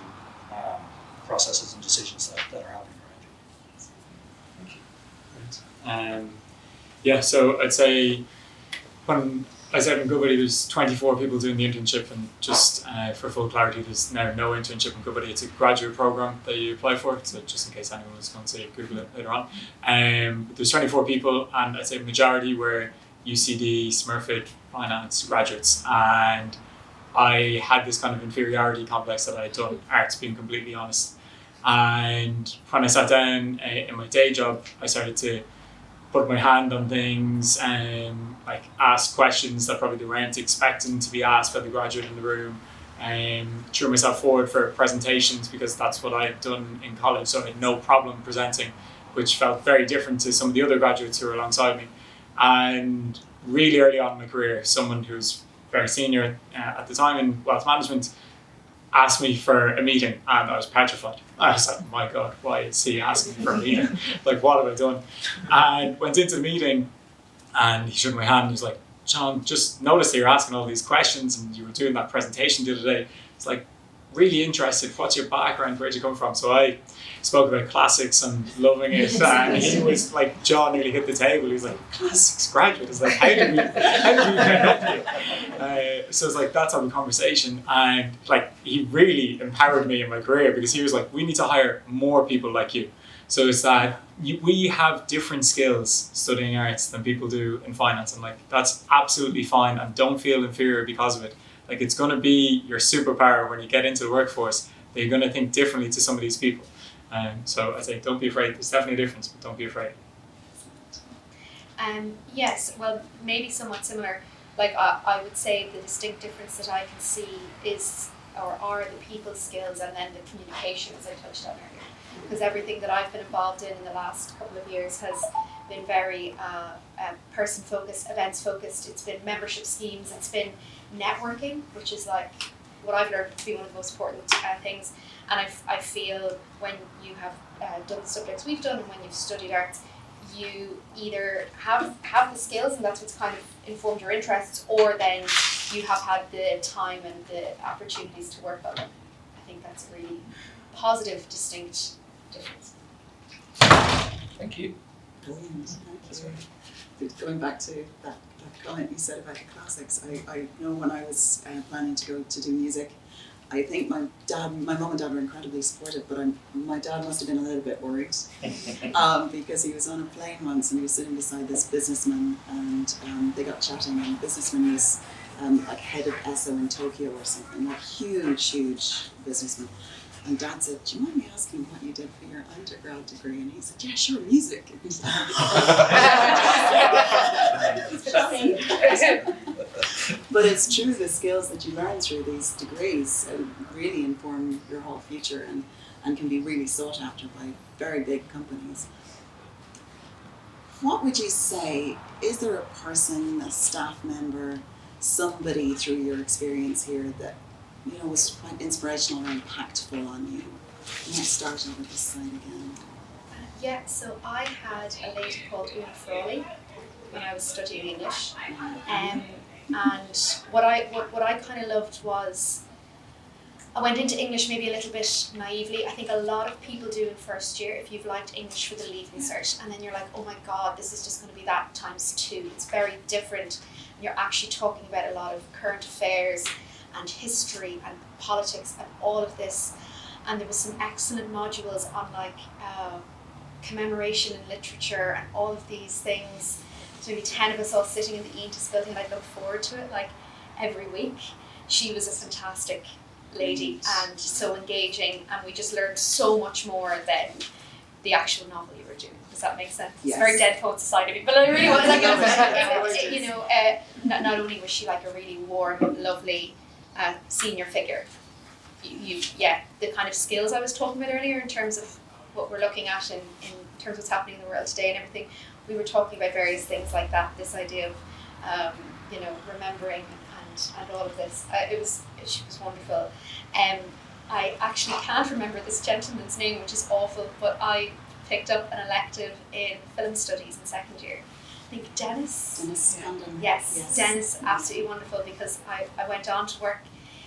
processes and decisions that are happening around you. So I'd say when I said in Goodbody there's 24 people doing the internship, and just for full clarity, there's now no internship in Goodbody. It's a graduate program that you apply for, so just in case anyone was going to Google it later on. But there's 24 people, and I'd say majority were UCD, Smurfit, finance graduates, and I had this kind of inferiority complex that I had done arts, being completely honest. And when I sat down in my day job, I started to put my hand on things and like ask questions that probably they weren't expecting to be asked by the graduate in the room, and threw myself forward for presentations because that's what I had done in college, so I had no problem presenting, which felt very different to some of the other graduates who were alongside me. And really early on in my career, someone who was very senior at the time in wealth management asked me for a meeting, and I was petrified. I was like, my God, why is he asking me for a meeting? Like, what have I done? And went into the meeting, and he shook my hand, and he was like, Sean, just noticed that you're asking all these questions, and you were doing that presentation the other day. It's like, really interested, what's your background, where'd you come from? So I spoke about classics and loving it, and he was like, jaw nearly hit the table. He was like, classics graduate. It's like, how did we end up here? So it's like that type of conversation, and like he really empowered me in my career, because he was like, we need to hire more people like you. So it's that we have different skills studying arts than people do in finance, and like that's absolutely fine, and don't feel inferior because of it. Like it's going to be your superpower when you get into the workforce, that you're going to think differently to some of these people. So I say, don't be afraid. There's definitely a difference, but don't be afraid. Yes, well, maybe somewhat similar. Like I would say the distinct difference that I can see is, or are the people skills, and then the communication, as I touched on earlier. Because everything that I've been involved in the last couple of years has been very person focused, events focused. It's been membership schemes. It's been networking, which is like what I've learned to be one of the most important things. And I feel when you have done the subjects we've done, and when you've studied arts, you either have the skills, and that's what's kind of informed your interests, or then you have had the time and the opportunities to work on them. I think that's a really positive, distinct difference. Thank you. Brilliant. Thank you. Going back to that comment you said about the classics, I know when I was planning to go to do music, I think my mum and dad were incredibly supportive, but my dad must have been a little bit worried because he was on a plane once and he was sitting beside this businessman, and they got chatting, and the businessman was like head of ESO in Tokyo or something, like huge businessman. And Dad said, do you mind me asking what you did for your undergrad degree? And he said, yeah, sure, music. But it's true, the skills that you learn through these degrees really inform your whole future, and can be really sought after by very big companies. What would you say, is there a person, a staff member, somebody through your experience here that was quite inspirational or impactful on you? You might start over this side again. Yeah, so I had a lady called Una Frawley when I was studying English. And what I kind of loved was, I went into English maybe a little bit naively. I think a lot of people do in first year, if you've liked English for the Leaving Cert, and then you're like, oh my God, this is just going to be that times 2. It's very different. And you're actually talking about a lot of current affairs and history and politics and all of this. And there was some excellent modules on like commemoration and literature and all of these things. So maybe 10 of us all sitting in the Aengus building, and I'd look forward to it like every week. She was a fantastic lady and so engaging, and we just learned so much more than the actual novel you were doing. Does that make sense? Yes. It's very Dead Poet Society, but it really was like, not only was she like a really warm, lovely senior figure, the kind of skills I was talking about earlier in terms of what we're looking at in terms of what's happening in the world today and everything, we were talking about various things like that, this idea of remembering and all of this. She was wonderful. I actually can't remember this gentleman's name, which is awful, but I picked up an elective in film studies in second year. I think Dennis. Yes, Dennis, absolutely wonderful, because I went on to work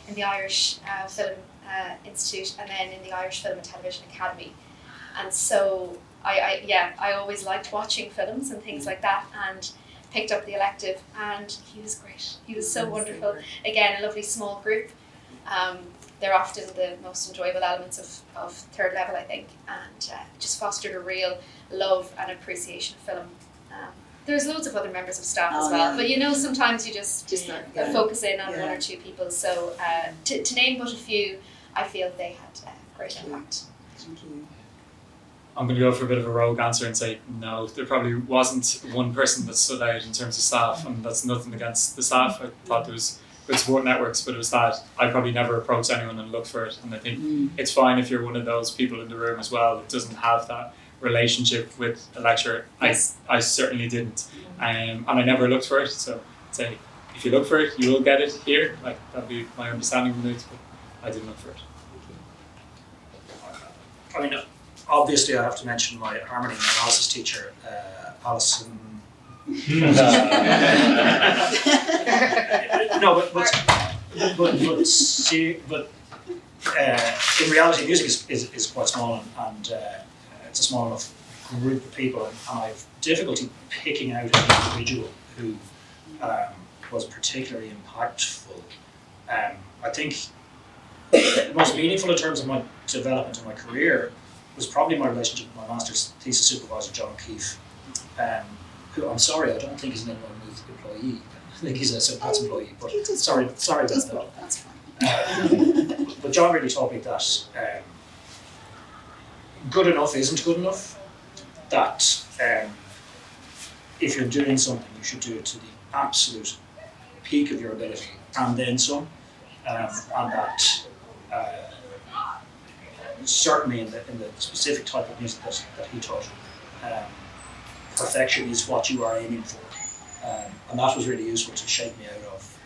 in the Irish Film Institute, and then in the Irish Film and Television Academy. And so I always liked watching films and things like that, and picked up the elective, and he was great. He was so wonderful. Again, a lovely small group. They're often the most enjoyable elements of third level, I think, and just fostered a real love and appreciation of film. There's loads of other members of staff as well, but sometimes you just focus in on one or two people. So to name but a few, I feel they had great impact. Thank you. I'm going to go for a bit of a rogue answer and say no, there probably wasn't one person that stood out in terms of staff, and that's nothing against the staff. I thought there was good support networks, but it was that I probably never approached anyone and looked for it, and I think it's fine if you're one of those people in the room as well that doesn't have that relationship with a lecturer. Yes. I certainly didn't, and I never looked for it, so I'd say if you look for it, you will get it here. Like, that'd be my understanding of Maynooth, but I didn't look for it. I mean, obviously I have to mention my harmony and analysis teacher, Alison. No, but in reality, music is quite small, and it's a small enough group of people, and I've difficulty picking out an individual who was particularly impactful. I think the most meaningful in terms of my development in my career was probably my relationship with my master's thesis supervisor, John O'Keefe, who, I'm sorry, I don't think he's an Maynooth employee. I think he's a St. Pat's employee, but sorry about that. That's fine. But John really taught me that good enough isn't good enough, that if you're doing something, you should do it to the absolute peak of your ability and then some, and that certainly in the specific type of music that he taught, perfection is what you are aiming for, and that was really useful to shake me out of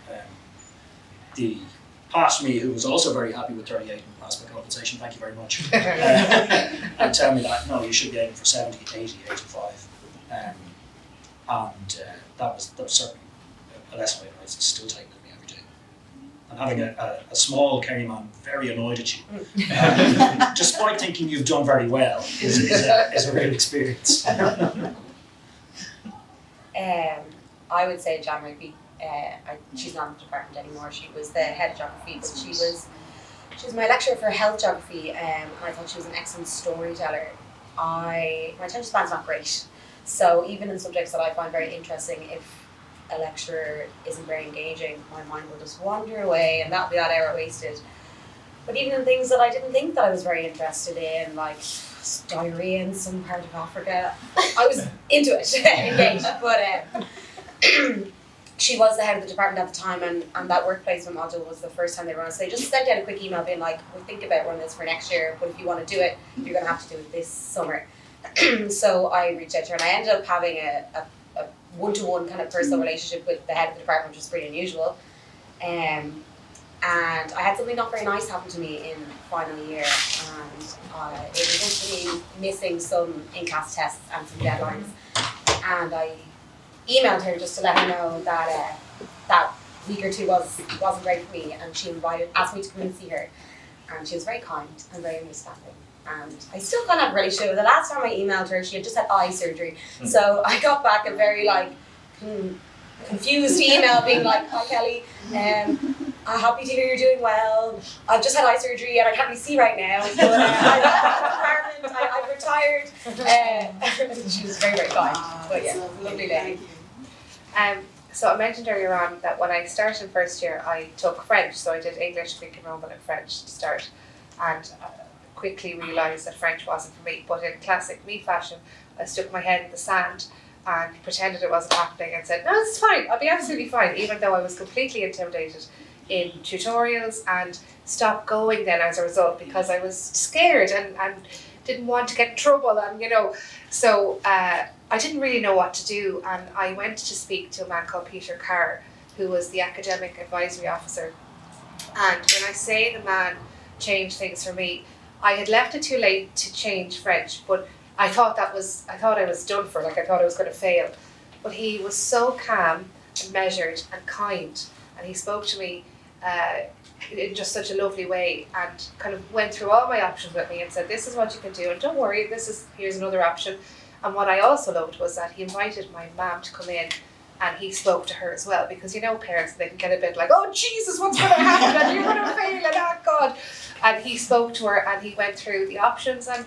the past me, who was also very happy with 38 and passed my compensation, thank you very much, and tell me that no, you should be aiming for 70, 80, 85, and that was certainly a lesson I still take with me every day. And having a small Kerry man very annoyed at you, despite thinking you've done very well, is a real experience. I would say Jan Rigby. She's not in the department anymore. She was the head of geography, but she was my lecturer for health geography, and I thought she was an excellent storyteller. My attention span's not great, so even in subjects that I find very interesting, if a lecturer isn't very engaging, my mind will just wander away, and that'll be that hour wasted. But even in things that I didn't think that I was very interested in, like diarrhea in some part of Africa, I was into it, engaged. But she was the head of the department at the time, and that work placement module was the first time they run. So they just sent out a quick email being like, we'll think about running this for next year, but if you want to do it, you're going to have to do it this summer. So I reached out to her, and I ended up having a one-to-one kind of personal relationship with the head of the department, which was pretty unusual. And I had something not very nice happen to me in final year, and it resulted in me missing some in-class tests and some deadlines. And I emailed her just to let her know that that week or two wasn't great for me, and she asked me to come and see her, and she was very kind and very understanding. And I still kind of have a relationship with her. The last time I emailed her, she had just had eye surgery, so I got back a very confused email being like, "Hi Kelly, I'm happy to hear you're doing well. I've just had eye surgery and I can't really see right now, but I'm at the apartment. I've retired." She was very, very kind. But yeah, lovely lady. So I mentioned earlier on that when I started in first year, I took French. So I did English, Greek and Roman and French to start, and quickly realised that French wasn't for me. But in classic me fashion, I stuck my head in the sand and pretended it wasn't happening and said, no, it's fine, I'll be absolutely fine, even though I was completely intimidated in tutorials, and stopped going then as a result because I was scared and didn't want to get in trouble, and so I didn't really know what to do, and I went to speak to a man called Peter Carr, who was the academic advisory officer. And when I say the man changed things for me, I had left it too late to change French, but I thought I was done for, I thought I was going to fail. But he was so calm and measured and kind, and he spoke to me in just such a lovely way, and kind of went through all my options with me and said, this is what you can do, and don't worry, here's another option. And what I also loved was that he invited my mum to come in, and he spoke to her as well, because parents, they can get a bit like, oh Jesus, what's going to happen, and you're going to fail, and oh God. And he spoke to her, and he went through the options, and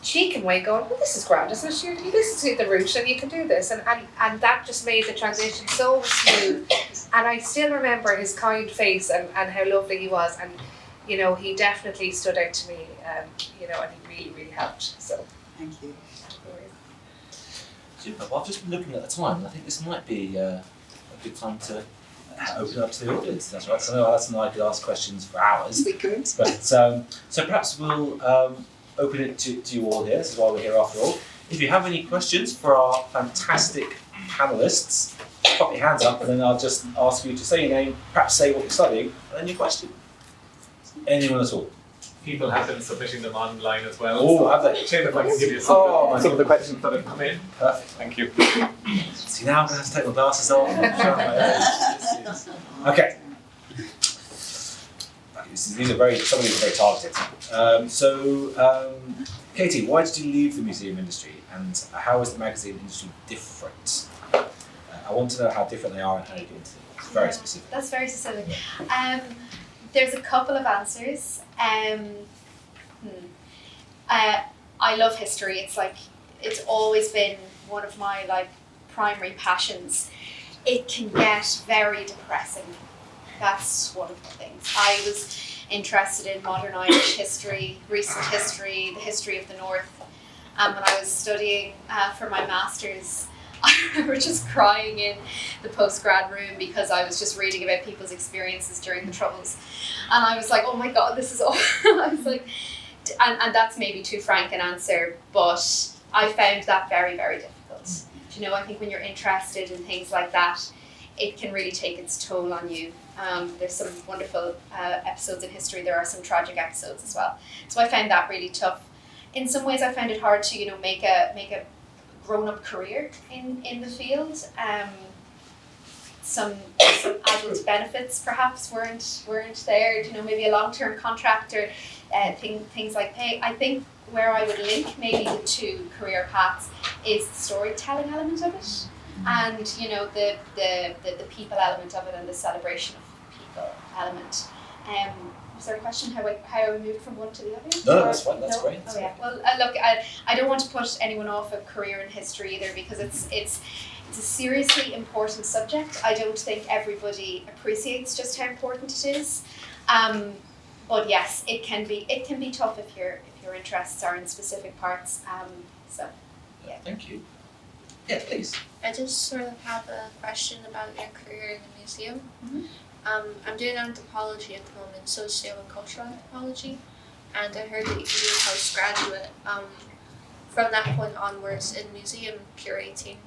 she came away going, well, this is grand, isn't it? This is the route, and you can do this, and that just made the transition so smooth. And I still remember his kind face and how lovely he was, and he definitely stood out to me, and he really, really helped. So Thank you. Super. Well, I've just been looking at the time, and I think this might be a good time to open up to the audience. That's right. So I know Alison and I could ask questions for hours. We could. But so perhaps we'll open it to you all here. This is why we're here after all. If you have any questions for our fantastic panellists, pop your hands up, and then I'll just ask you to say your name, perhaps say what you're studying, and then your question. Anyone at all? People have been submitting them online as well. Oh, have they? Shane, if I can give you some of the questions that have come in. Perfect. Thank you. See, now I'm going to have to take my glasses off. Okay. These are some of these are very targeted. Katie, why did you leave the museum industry, and how is the magazine industry different? I want to know how different they are and how you get into it. It's very specific. That's very specific. There's a couple of answers. I love history. It's always been one of my primary passions. It can get very depressing. That's one of the things. I was interested in modern Irish history, recent history, the history of the North. When I was studying for my master's, I remember just crying in the postgrad room because I was just reading about people's experiences during the Troubles. And I was like, oh my God, this is awful. I was like, and that's maybe too frank an answer, but I found that very, very difficult. I think when you're interested in things like that, it can really take its toll on you. There's some wonderful episodes in history. There are some tragic episodes as well. So I found that really tough. In some ways, I found it hard to make a grown-up career in the field. Some adult benefits perhaps weren't there. Maybe a long-term contract or things like pay. I think where I would link maybe the two career paths is the storytelling element of it, and the people element of it, and the celebration of people element. Was there a question how I moved from one to the other? No, that's fine. That's great. Oh yeah. Well, look, I don't want to put anyone off a career in history either, because it's a seriously important subject. I don't think everybody appreciates just how important it is. But yes, it can be tough if your interests are in specific parts. Yeah. Thank you. Yeah, please. I just sort of have a question about your career in the museum. Mm-hmm. I'm doing anthropology at the moment, socio and cultural anthropology, and I heard that you could be a postgraduate from that point onwards in museum curating.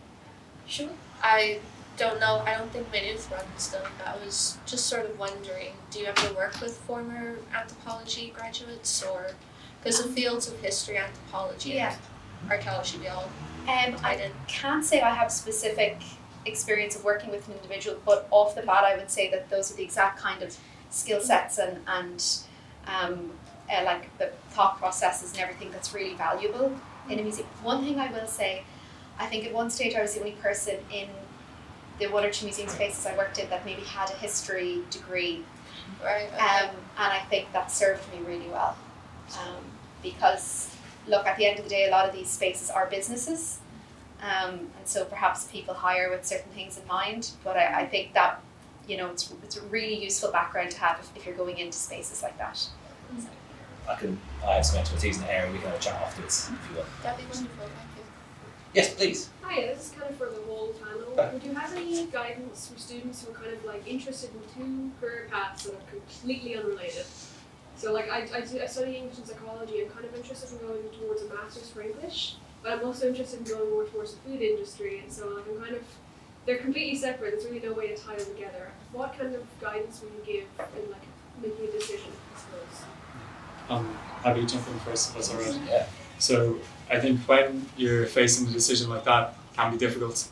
Sure. I don't know, I don't think Maynooth runs them, but I was just sort of wondering, do you ever work with former anthropology graduates, or because the fields of history, anthropology, and archaeology be all I can't say I have specific experience of working with an individual, but off the bat I would say that those are the exact kind of skill sets and like the thought processes and everything that's really valuable in a museum. One thing I will say, I think at one stage I was the only person in the one or two museum spaces I worked in that maybe had a history degree. Right. And I think that served me really well. Because look, at the end of the day, a lot of these spaces are businesses. And so perhaps people hire with certain things in mind, but I think that, it's a really useful background to have if you're going into spaces like that. So. I have some expertise in the area. We can have a chat afterwards if you want. That'd be wonderful, thank you. Yes, please. Hi, this is kind of for the whole panel. Would you have any guidance for students who are kind of interested in two career paths that are completely unrelated? So I study English and psychology. I'm kind of interested in going towards a master's for English, but I'm also interested in going more towards the food industry. And so they're completely separate. There's really no way to tie them together. What kind of guidance would you give in making a decision, I suppose? Happy to jump in first, if that's all right. Yeah. So I think when you're facing a decision like that, it can be difficult.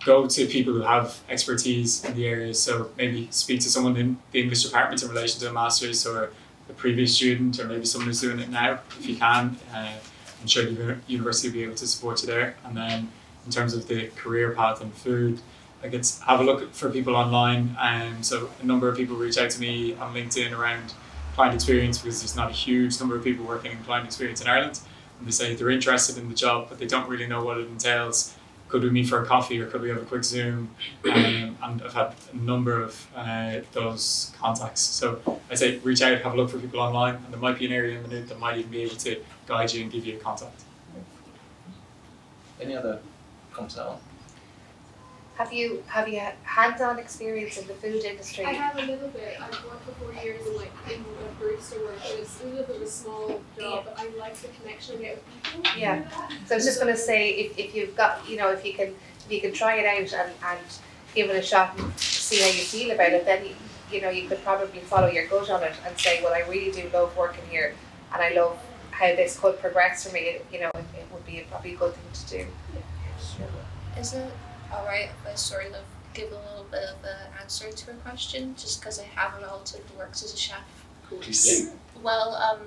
Go to people who have expertise in the area. So maybe speak to someone in the English department in relation to a master's, or a previous student, or maybe someone who's doing it now, if you can. I'm sure the university will be able to support you there. And then in terms of the career path in food, have a look for people online. So a number of people reach out to me on LinkedIn around client experience, because there's not a huge number of people working in client experience in Ireland. And they say they're interested in the job, but they don't really know what it entails. Could we meet for a coffee, or could we have a quick Zoom? And I've had a number of those contacts. So I say reach out, have a look for people online, and there might be an area in Maynooth that might even be able to guide you and give you a contact. Any other comments on that one? Have you had hands-on experience in the food industry? I have a little bit. I've worked for 4 years in barista work. It's a little bit of a small job, but I like the connection I get with people. Yeah. So I was just going to say, if you've got, if you can try it out and give it a shot and see how you feel about it, then you could probably follow your gut on it and say, well, I really do love working here, and I love how this could progress for me. It would be probably a good thing to do. Is it alright if I sort of give a little bit of an answer to her question, just because I have a relative who works as a chef. Please do. Well,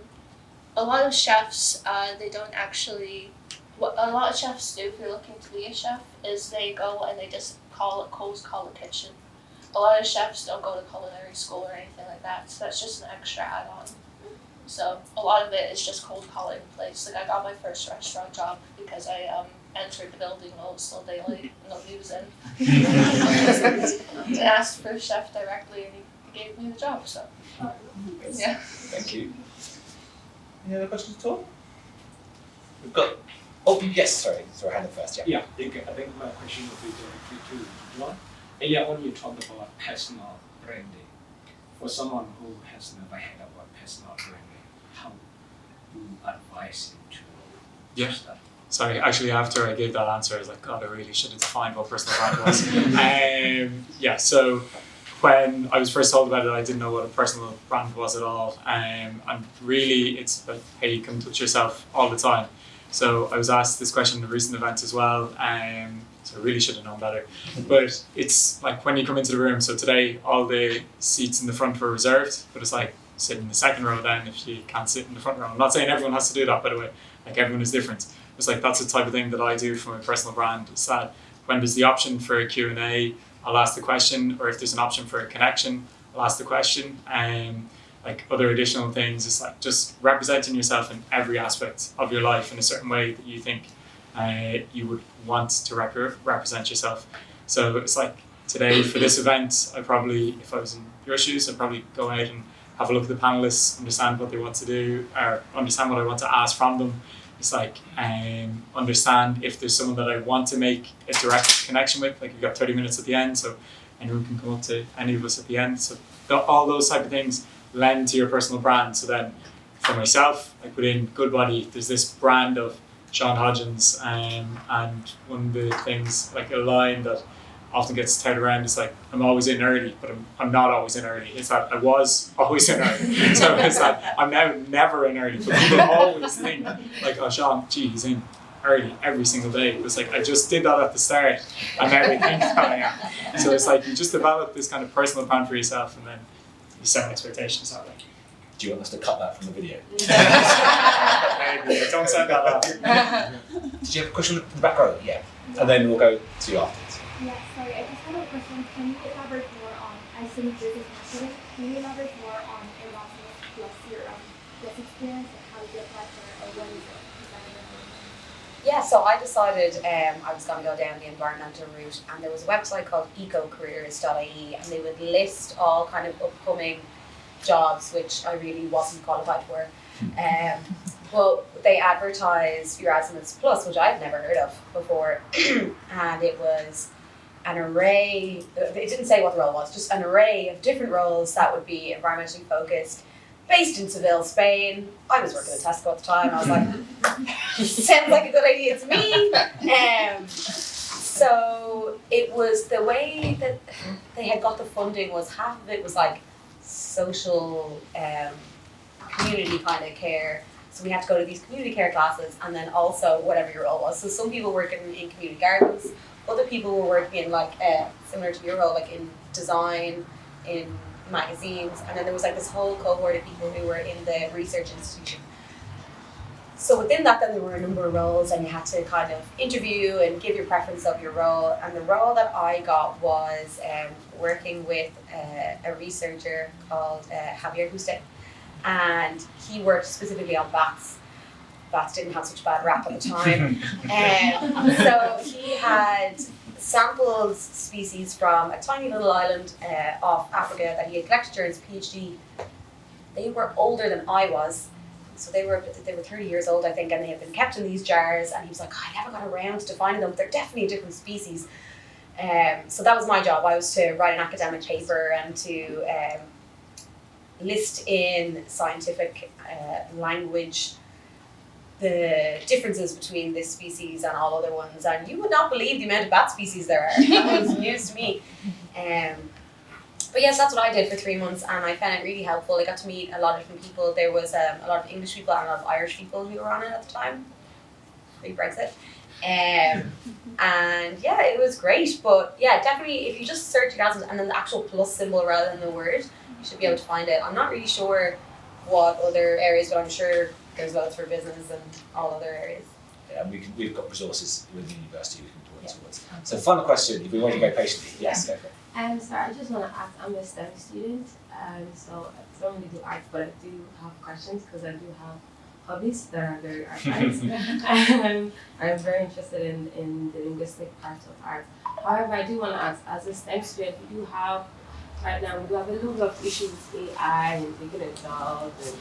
a lot of chefs, they don't actually. What a lot of chefs do if you're looking to be a chef is they go and they just cold call a kitchen. A lot of chefs don't go to culinary school or anything like that, so that's just an extra add-on. So a lot of it is just cold calling a place. Like I got my first restaurant job because I entered the building while it was still daylight and nobody was in. I asked for a chef directly and he gave me the job. So yeah. Thank you. Any other questions at all? We've got. Oh yes, sorry. So hand up first. Yeah. Yeah, I think my question would be directly to John. Yeah, when you talk about personal branding, for someone who has never heard about personal branding, how do you advise him to Yeah. start? Sorry, actually after I gave that answer, I was like, God, I really should have defined what personal brand was. Yeah, so when I was first told about it, I didn't know what a personal brand was at all. And really, it's about how you can touch yourself all the time. So I was asked this question in a recent event as well, so I really should have known better. But it's like when you come into the room, so today all the seats in the front were reserved, but it's like sit in the second row then if you can't sit in the front row. I'm not saying everyone has to do that, by the way, like everyone is different. It's like that's the type of thing that I do for my personal brand. It's that when there's the option for a Q&A, I'll ask the question, or if there's an option for a connection, I'll ask the question. Like other additional things, it's like just representing yourself in every aspect of your life in a certain way that you think you would want to represent yourself. So it's like today for this event, I probably, if I was in your shoes, I'd probably go out and have a look at the panelists, understand what they want to do, or understand what I want to ask from them. It's like understand if there's someone that I want to make a direct connection with, like you've got 30 minutes at the end, so anyone can come up to any of us at the end. So all those type of things lend to your personal brand. So then for myself, like within Goodbody, there's this brand of Sean Hodgins, and one of the things, like a line that often gets touted around is like, I'm always in early, but I'm not always in early. It's that I was always in early. So it's that I'm now never in early, but people always think like, oh Sean, gee, he's in early every single day. It's like, I just did that at the start and now they think that I am. So it's like you just develop this kind of personal brand for yourself and then you set expectations that way. Do you want us to cut that from the video? Maybe, don't send that out. Did you have a question in the back row? Yeah. And then we'll go to you afterwards. Yeah, sorry, I just have a question. Can you elaborate more on, I studied business marketing, can you elaborate more on Erasmus plus your this experience and how you apply for it, or what is it? Yeah, so I decided I was going to go down the environmental route, and there was a website called ecocareers.ie, and they would list all kind of upcoming jobs which I really wasn't qualified for. Well, they advertised Erasmus Plus, which I'd never heard of before, and it was an array, it didn't say what the role was, just an array of different roles that would be environmentally focused, based in Seville, Spain. I was working at Tesco at the time. I was like, sounds like a good idea to me. So it was the way that they had got the funding was half of it was like social community kind of care. So we had to go to these community care classes, and then also whatever your role was. So some people working in community gardens, other people were working in like similar to your role, like in design, in magazines, and then there was like this whole cohort of people who were in the research institution. So within that, then there were a number of roles, and you had to kind of interview and give your preference of your role. And the role that I got was working with a researcher called Javier Juste, and he worked specifically on bats. Bats didn't have such a bad rap at the time. So he had sampled species from a tiny little island off Africa that he had collected during his PhD. They were older than I was, so they were 30 years old, I think, and they had been kept in these jars. And he was like, I never got around to finding them. They're definitely a different species. So that was my job. I was to write an academic paper and to list in scientific language the differences between this species and all other ones, and you would not believe the amount of bat species there are. That was news to me. But yes, that's what I did for 3 months, and I found it really helpful. I got to meet a lot of different people. There was a lot of English people and a lot of Irish people who were on it at the time, pre-Brexit. And yeah, it was great. But yeah, definitely if you just search Erasmus and then the actual plus symbol rather than the word, you should be able to find it. I'm not really sure what other areas, but I'm sure there's loads for business and all other areas. Yeah, and we've got resources within the university we can point towards. So final question, you've been waiting very patiently. Yes, go for it. So I just want to ask, I'm a STEM student, so I don't really do arts, but I do have questions because I do have hobbies that are very art-based. I'm very interested in the linguistic part of art. However, I do want to ask, as a STEM student, we do have a little of issues with AI and taking a job and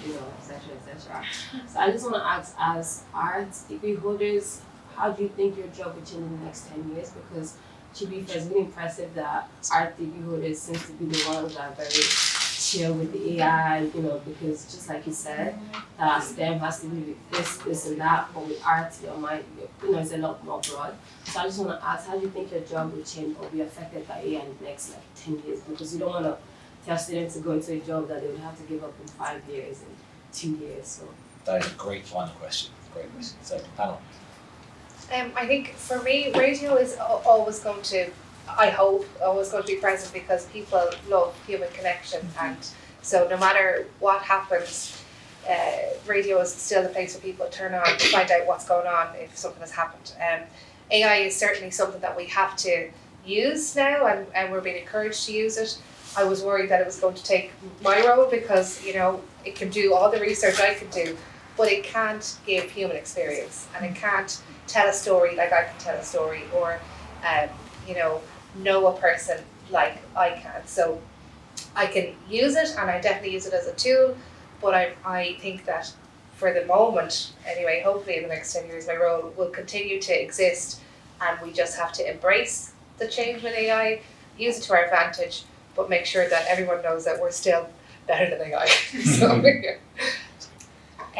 etc. So I just want to ask, as art degree holders, how do you think your job will change in the next 10 years? Because to be fair, it's really impressive that art degree holders seems to be the ones that are very chill with the AI, because just like you said, that STEM has to be this and that, but with art, your mind, it's a lot more broad. So I just want to ask, how do you think your job will change or be affected by AI in the next 10 years? Because you don't want to tell students to go into a job that they would have to give up in 5 years and 2 years. So that is a great final question. Great question. So, panel. I think for me, radio is always going to, I hope, always going to be present because people love human connection, and so no matter what happens, radio is still the place for people to turn on to find out what's going on if something has happened. AI is certainly something that we have to use now, and we're being encouraged to use it. I was worried that it was going to take my role because, it can do all the research I can do, but it can't give human experience, and it can't tell a story like I can tell a story, or know a person like I can. So I can use it, and I definitely use it as a tool, but I think that for the moment, anyway, hopefully in the next 10 years, my role will continue to exist, and we just have to embrace the change with AI, use it to our advantage, but make sure that everyone knows that we're still better than AI. So,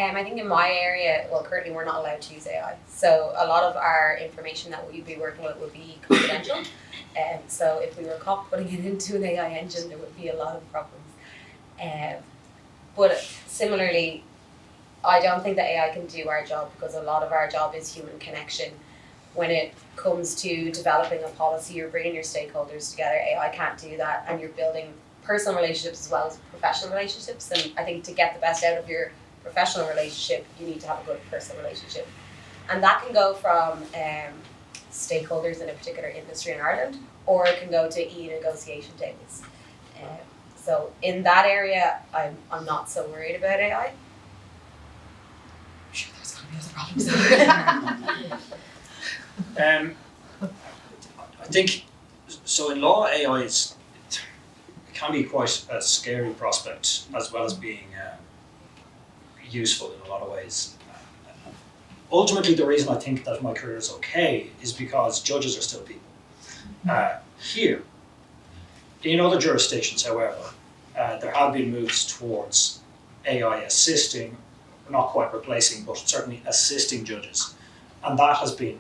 I think in my area, currently we're not allowed to use AI. So a lot of our information that we'd be working with would be confidential. So if we were caught putting it into an AI engine, there would be a lot of problems. But similarly, I don't think that AI can do our job because a lot of our job is human connection. When it comes to developing a policy or bringing your stakeholders together, AI can't do that, and you're building personal relationships as well as professional relationships. And I think to get the best out of your professional relationship, you need to have a good personal relationship. And that can go from stakeholders in a particular industry in Ireland, or it can go to e-negotiation tables. So in that area, I'm not so worried about AI. I'm sure there's going to be other problems. I think, so in law, AI it can be quite a scary prospect as well as being useful in a lot of ways. Ultimately, the reason I think that my career is okay is because judges are still people. Here, in other jurisdictions, however, there have been moves towards AI assisting, not quite replacing, but certainly assisting judges. And that has been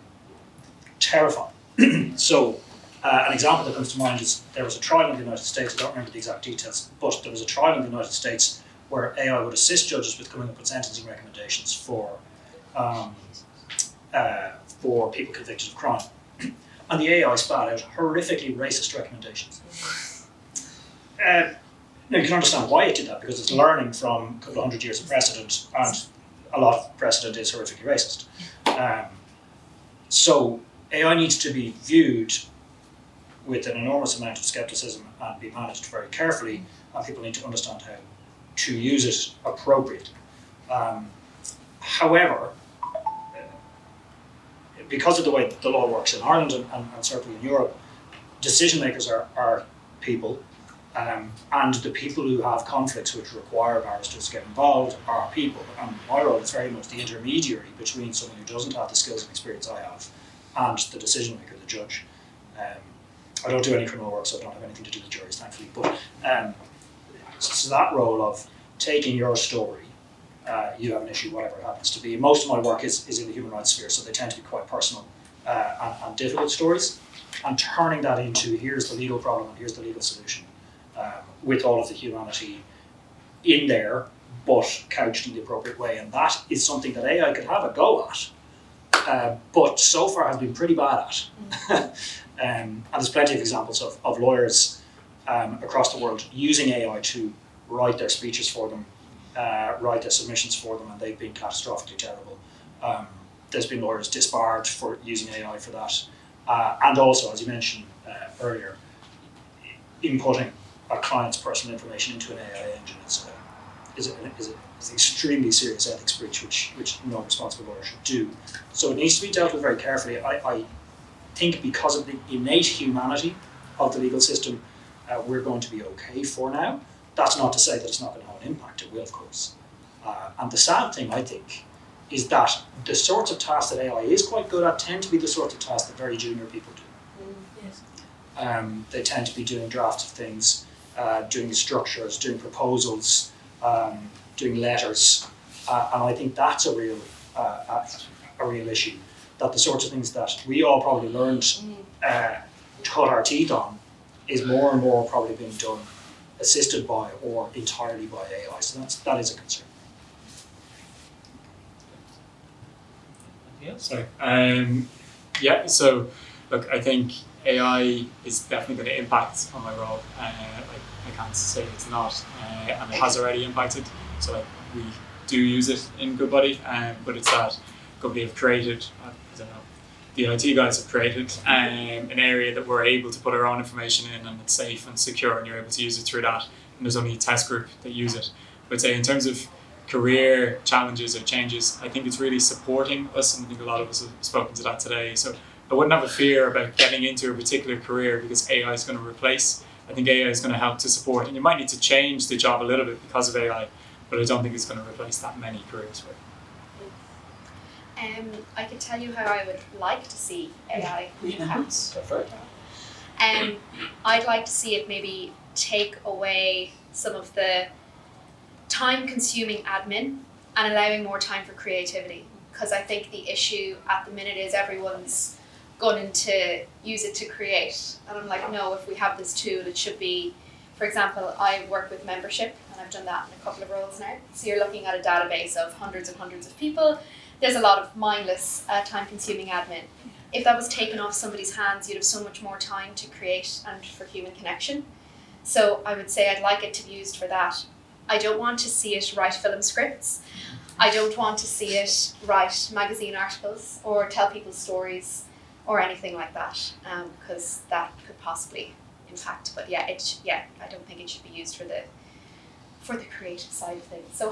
terrifying. So, an example that comes to mind is there was a trial in the United States, I don't remember the exact details, but there was a trial in the United States where AI would assist judges with coming up with sentencing recommendations for people convicted of crime. And the AI spat out horrifically racist recommendations. Now you can understand why it did that, because it's learning from a couple of 100 years of precedent, and a lot of precedent is horrifically racist. So AI needs to be viewed with an enormous amount of skepticism and be managed very carefully, and people need to understand how to use it appropriately. However, because of the way the law works in Ireland and certainly in Europe, decision makers are people, and the people who have conflicts which require barristers to get involved are people. And my role is very much the intermediary between someone who doesn't have the skills and experience I have and the decision maker, the judge. I don't do any criminal work, so I don't have anything to do with juries, thankfully. But so that role of taking your story, you have an issue, whatever it happens to be. Most of my work is in the human rights sphere, so they tend to be quite personal and difficult stories, and turning that into here's the legal problem and here's the legal solution, with all of the humanity in there, but couched in the appropriate way. And that is something that AI could have a go at. but so far has been pretty bad at. And there's plenty of examples of lawyers across the world using AI to write their speeches for them, write their submissions for them, and they've been catastrophically terrible. There's been lawyers disbarred for using AI for that. And also, as you mentioned earlier, inputting a client's personal information into an AI engine is an extremely serious ethics breach, which no responsible lawyer should do. So it needs to be dealt with very carefully. I think because of the innate humanity of the legal system, we're going to be okay for now. That's not to say that it's not going to have an impact. It will, of course. And the sad thing, I think, is that the sorts of tasks that AI is quite good at tend to be the sorts of tasks that very junior people do. Yes. They tend to be doing drafts of things, doing structures, doing proposals, doing letters, and I think that's a real issue. That the sorts of things that we all probably learned to cut our teeth on is more and more probably being done assisted by or entirely by AI. So that is a concern. Sorry. Yeah. So, look, I think AI is definitely going to impact on my role. I can't say it's not, and it has already impacted. So, like, we do use it in Goodbody, but it's that Goodbody have created. I don't know. The IT guys have created an area that we're able to put our own information in, and it's safe and secure, and you're able to use it through that. And there's only a test group that use it. But say in terms of career challenges or changes, I think it's really supporting us, and I think a lot of us have spoken to that today. So I wouldn't have a fear about getting into a particular career because AI is going to replace. I think AI is going to help to support, and you might need to change the job a little bit because of AI, but I don't think it's going to replace that many careers for it. I could tell you how I would like to see AI impact. I'd like to see it maybe take away some of the time-consuming admin and allowing more time for creativity. Because I think the issue at the minute is everyone's going to use it to create. And I'm like, no, if we have this tool, it should be, for example, I work with membership, and I've done that in a couple of roles now. So you're looking at a database of hundreds and hundreds of people. There's a lot of mindless, time-consuming admin. If that was taken off somebody's hands, you'd have so much more time to create and for human connection. So I would say I'd like it to be used for that. I don't want to see it write film scripts. I don't want to see it write magazine articles or tell people stories or anything like that, because that could possibly impact. But yeah, I don't think it should be used for the creative side of things. So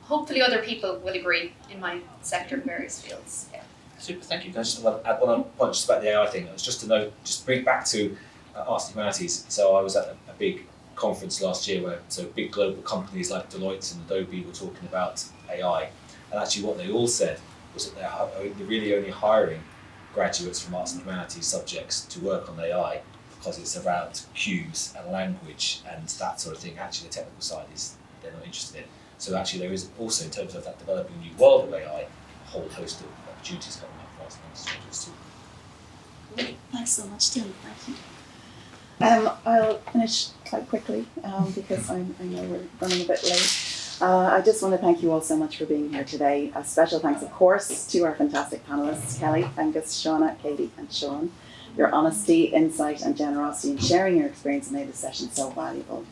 hopefully other people will agree in my sector in various fields. Yeah. Super, thank you. Can I just add one point just about the AI thing? It was just to know, just bring back to Arts and Humanities. So I was at a big conference last year where big global companies like Deloitte and Adobe were talking about AI, and actually what they all said was that they're really only hiring graduates from Arts and Humanities subjects to work on AI because it's around cues and language and that sort of thing. Actually, the technical side they're not interested in. So actually there is also, in terms of that developing new world of AI, a whole host of opportunities coming up for Arts and Humanities graduates too. Great. Thanks so much, Tim. Thank you. I'll finish quite quickly because I know we're running a bit late. I just want to thank you all so much for being here today. A special thanks, of course, to our fantastic panellists, Kelli, Aengus, Shauna, Katie and Sean. Your honesty, insight and generosity in sharing your experience made this session so valuable.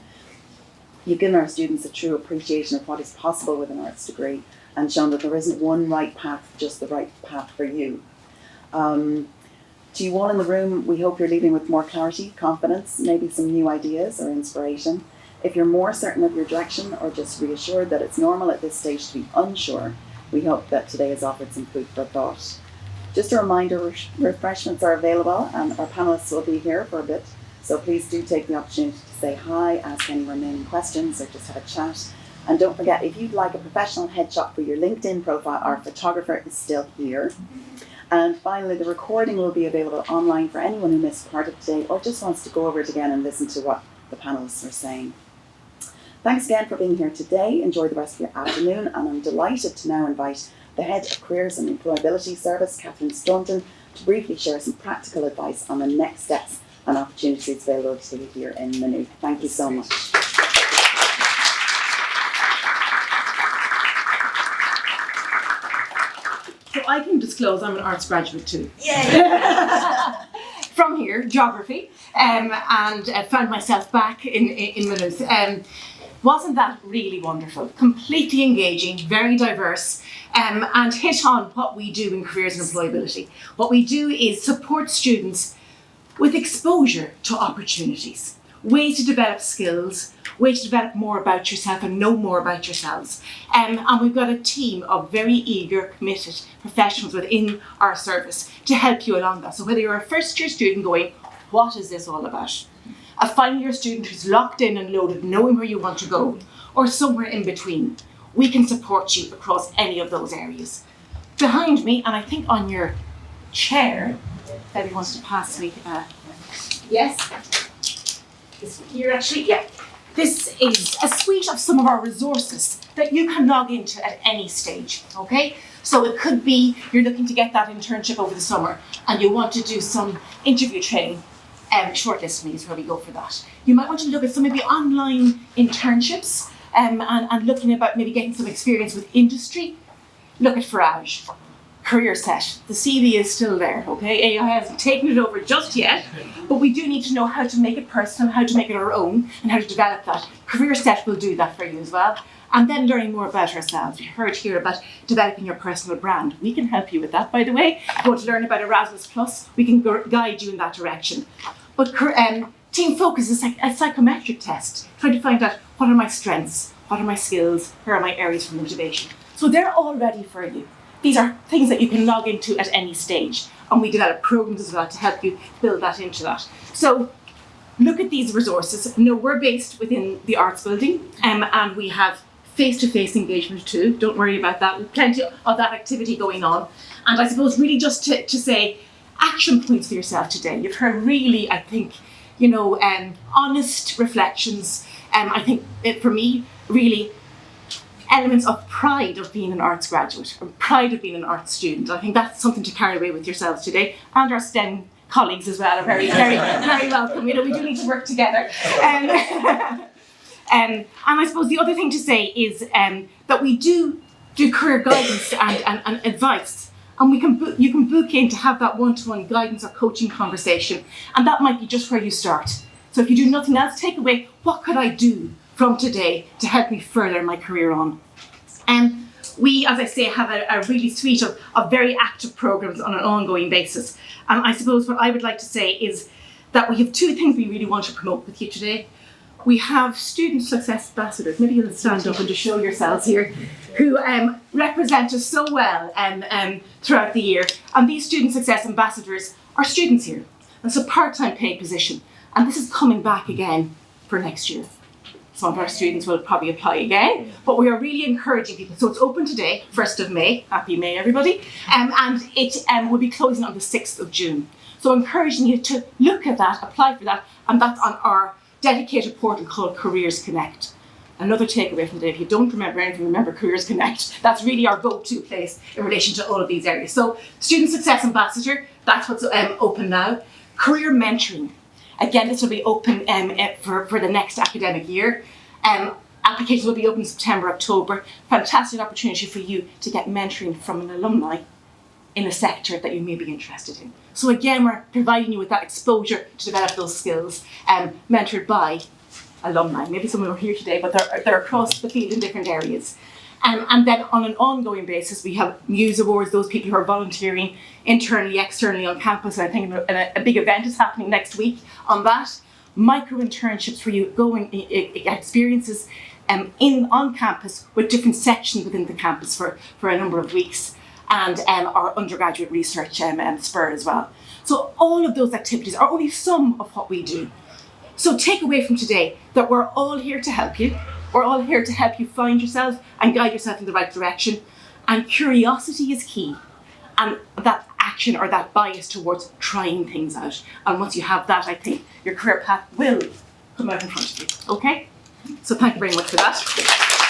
You've given our students a true appreciation of what is possible with an arts degree and shown that there isn't one right path, just the right path for you. To you all in the room, we hope you're leaving with more clarity, confidence, maybe some new ideas or inspiration. If you're more certain of your direction or just reassured that it's normal at this stage to be unsure, we hope that today has offered some food for thought. Just a reminder, refreshments are available and our panellists will be here for a bit. So please do take the opportunity to say hi, ask any remaining questions or just have a chat. And don't forget, if you'd like a professional headshot for your LinkedIn profile, our photographer is still here. And finally, the recording will be available online for anyone who missed part of today or just wants to go over it again and listen to what the panellists are saying. Thanks again for being here today. Enjoy the rest of your afternoon, and I'm delighted to now invite the Head of Careers and Employability Service, Catherine Staunton, to briefly share some practical advice on the next steps and opportunities available to you here in Maynooth. Thank you so much. So I can disclose I'm an arts graduate too. Yeah. From here, geography, and found myself back in Maynooth. Wasn't that really wonderful? Completely engaging, very diverse, and hit on what we do in careers and employability. What we do is support students with exposure to opportunities, ways to develop skills, ways to develop more about yourself and know more about yourselves. And we've got a team of very eager, committed professionals within our service to help you along that. So whether you're a first year student going, what is this all about? A final year student who's locked in and loaded, knowing where you want to go, or somewhere in between, we can support you across any of those areas. Behind me, and I think on your chair, Debbie wants to pass me, yes, this here actually, yeah. This is a suite of some of our resources that you can log into at any stage, okay? So it could be you're looking to get that internship over the summer and you want to do some interview training. Shortlist me is where we go for that. You might want to look at some maybe online internships and looking about maybe getting some experience with industry. Look at Farage, Career Set. The CV is still there, okay? AI hasn't taken it over just yet, but we do need to know how to make it personal, how to make it our own, and how to develop that. Career Set will do that for you as well. And then learning more about ourselves. You heard here about developing your personal brand. We can help you with that, by the way. If you want to learn about Erasmus Plus, we can guide you in that direction. But Team Focus is like a psychometric test, trying to find out what are my strengths, what are my skills, where are my areas for motivation. So they're all ready for you. These are things that you can log into at any stage. And we develop programs as well to help you build that into that. So look at these resources. No, we're based within the arts building and we have face-to-face engagement too. Don't worry about that. Plenty of that activity going on. And I suppose really just to say action points for yourself today. You've heard really, I think, honest reflections. I think for me, really elements of pride of being an arts graduate or pride of being an arts student. I think that's something to carry away with yourselves today. And our STEM colleagues as well are very, very, very welcome. We do need to work together. And I suppose the other thing to say is that we do career guidance and advice, and you can book in to have that one-to-one guidance or coaching conversation, and that might be just where you start. So if you do nothing else, take away what could I do from today to help me further my career on. And we, as I say, have a really suite of very active programs on an ongoing basis. And I suppose what I would like to say is that we have two things we really want to promote with you today. We have student success ambassadors, maybe you'll stand up and just show yourselves here, who represent us so well throughout the year. And these student success ambassadors are students here. And it's a part-time paid position. And this is coming back again for next year. Some of our students will probably apply again, but we are really encouraging people. So it's open today, 1st of May, happy May everybody, and it will be closing on the 6th of June. So encouraging you to look at that, apply for that, and that's on our dedicated portal called Careers Connect. Another takeaway from today, if you don't remember anything, remember Careers Connect. That's really our go-to place in relation to all of these areas. So Student Success Ambassador, that's what's open now. Career Mentoring. Again, this will be open for the next academic year. Applications will be open in September, October. Fantastic opportunity for you to get mentoring from an alumni in a sector that you may be interested in. So again, we're providing you with that exposure to develop those skills, mentored by alumni. Maybe some of them are here today, but they're across the field in different areas. And then on an ongoing basis, we have Muse Awards, those people who are volunteering internally, externally on campus. I think a big event is happening next week on that. Micro internships for you going experiences on campus with different sections within the campus for a number of weeks. And our undergraduate research spur as well. So all of those activities are only some of what we do. So take away from today that we're all here to help you. We're all here to help you find yourself and guide yourself in the right direction. And curiosity is key. And that action or that bias towards trying things out. And once you have that, I think your career path will come out in front of you. Okay? So thank you very much for that.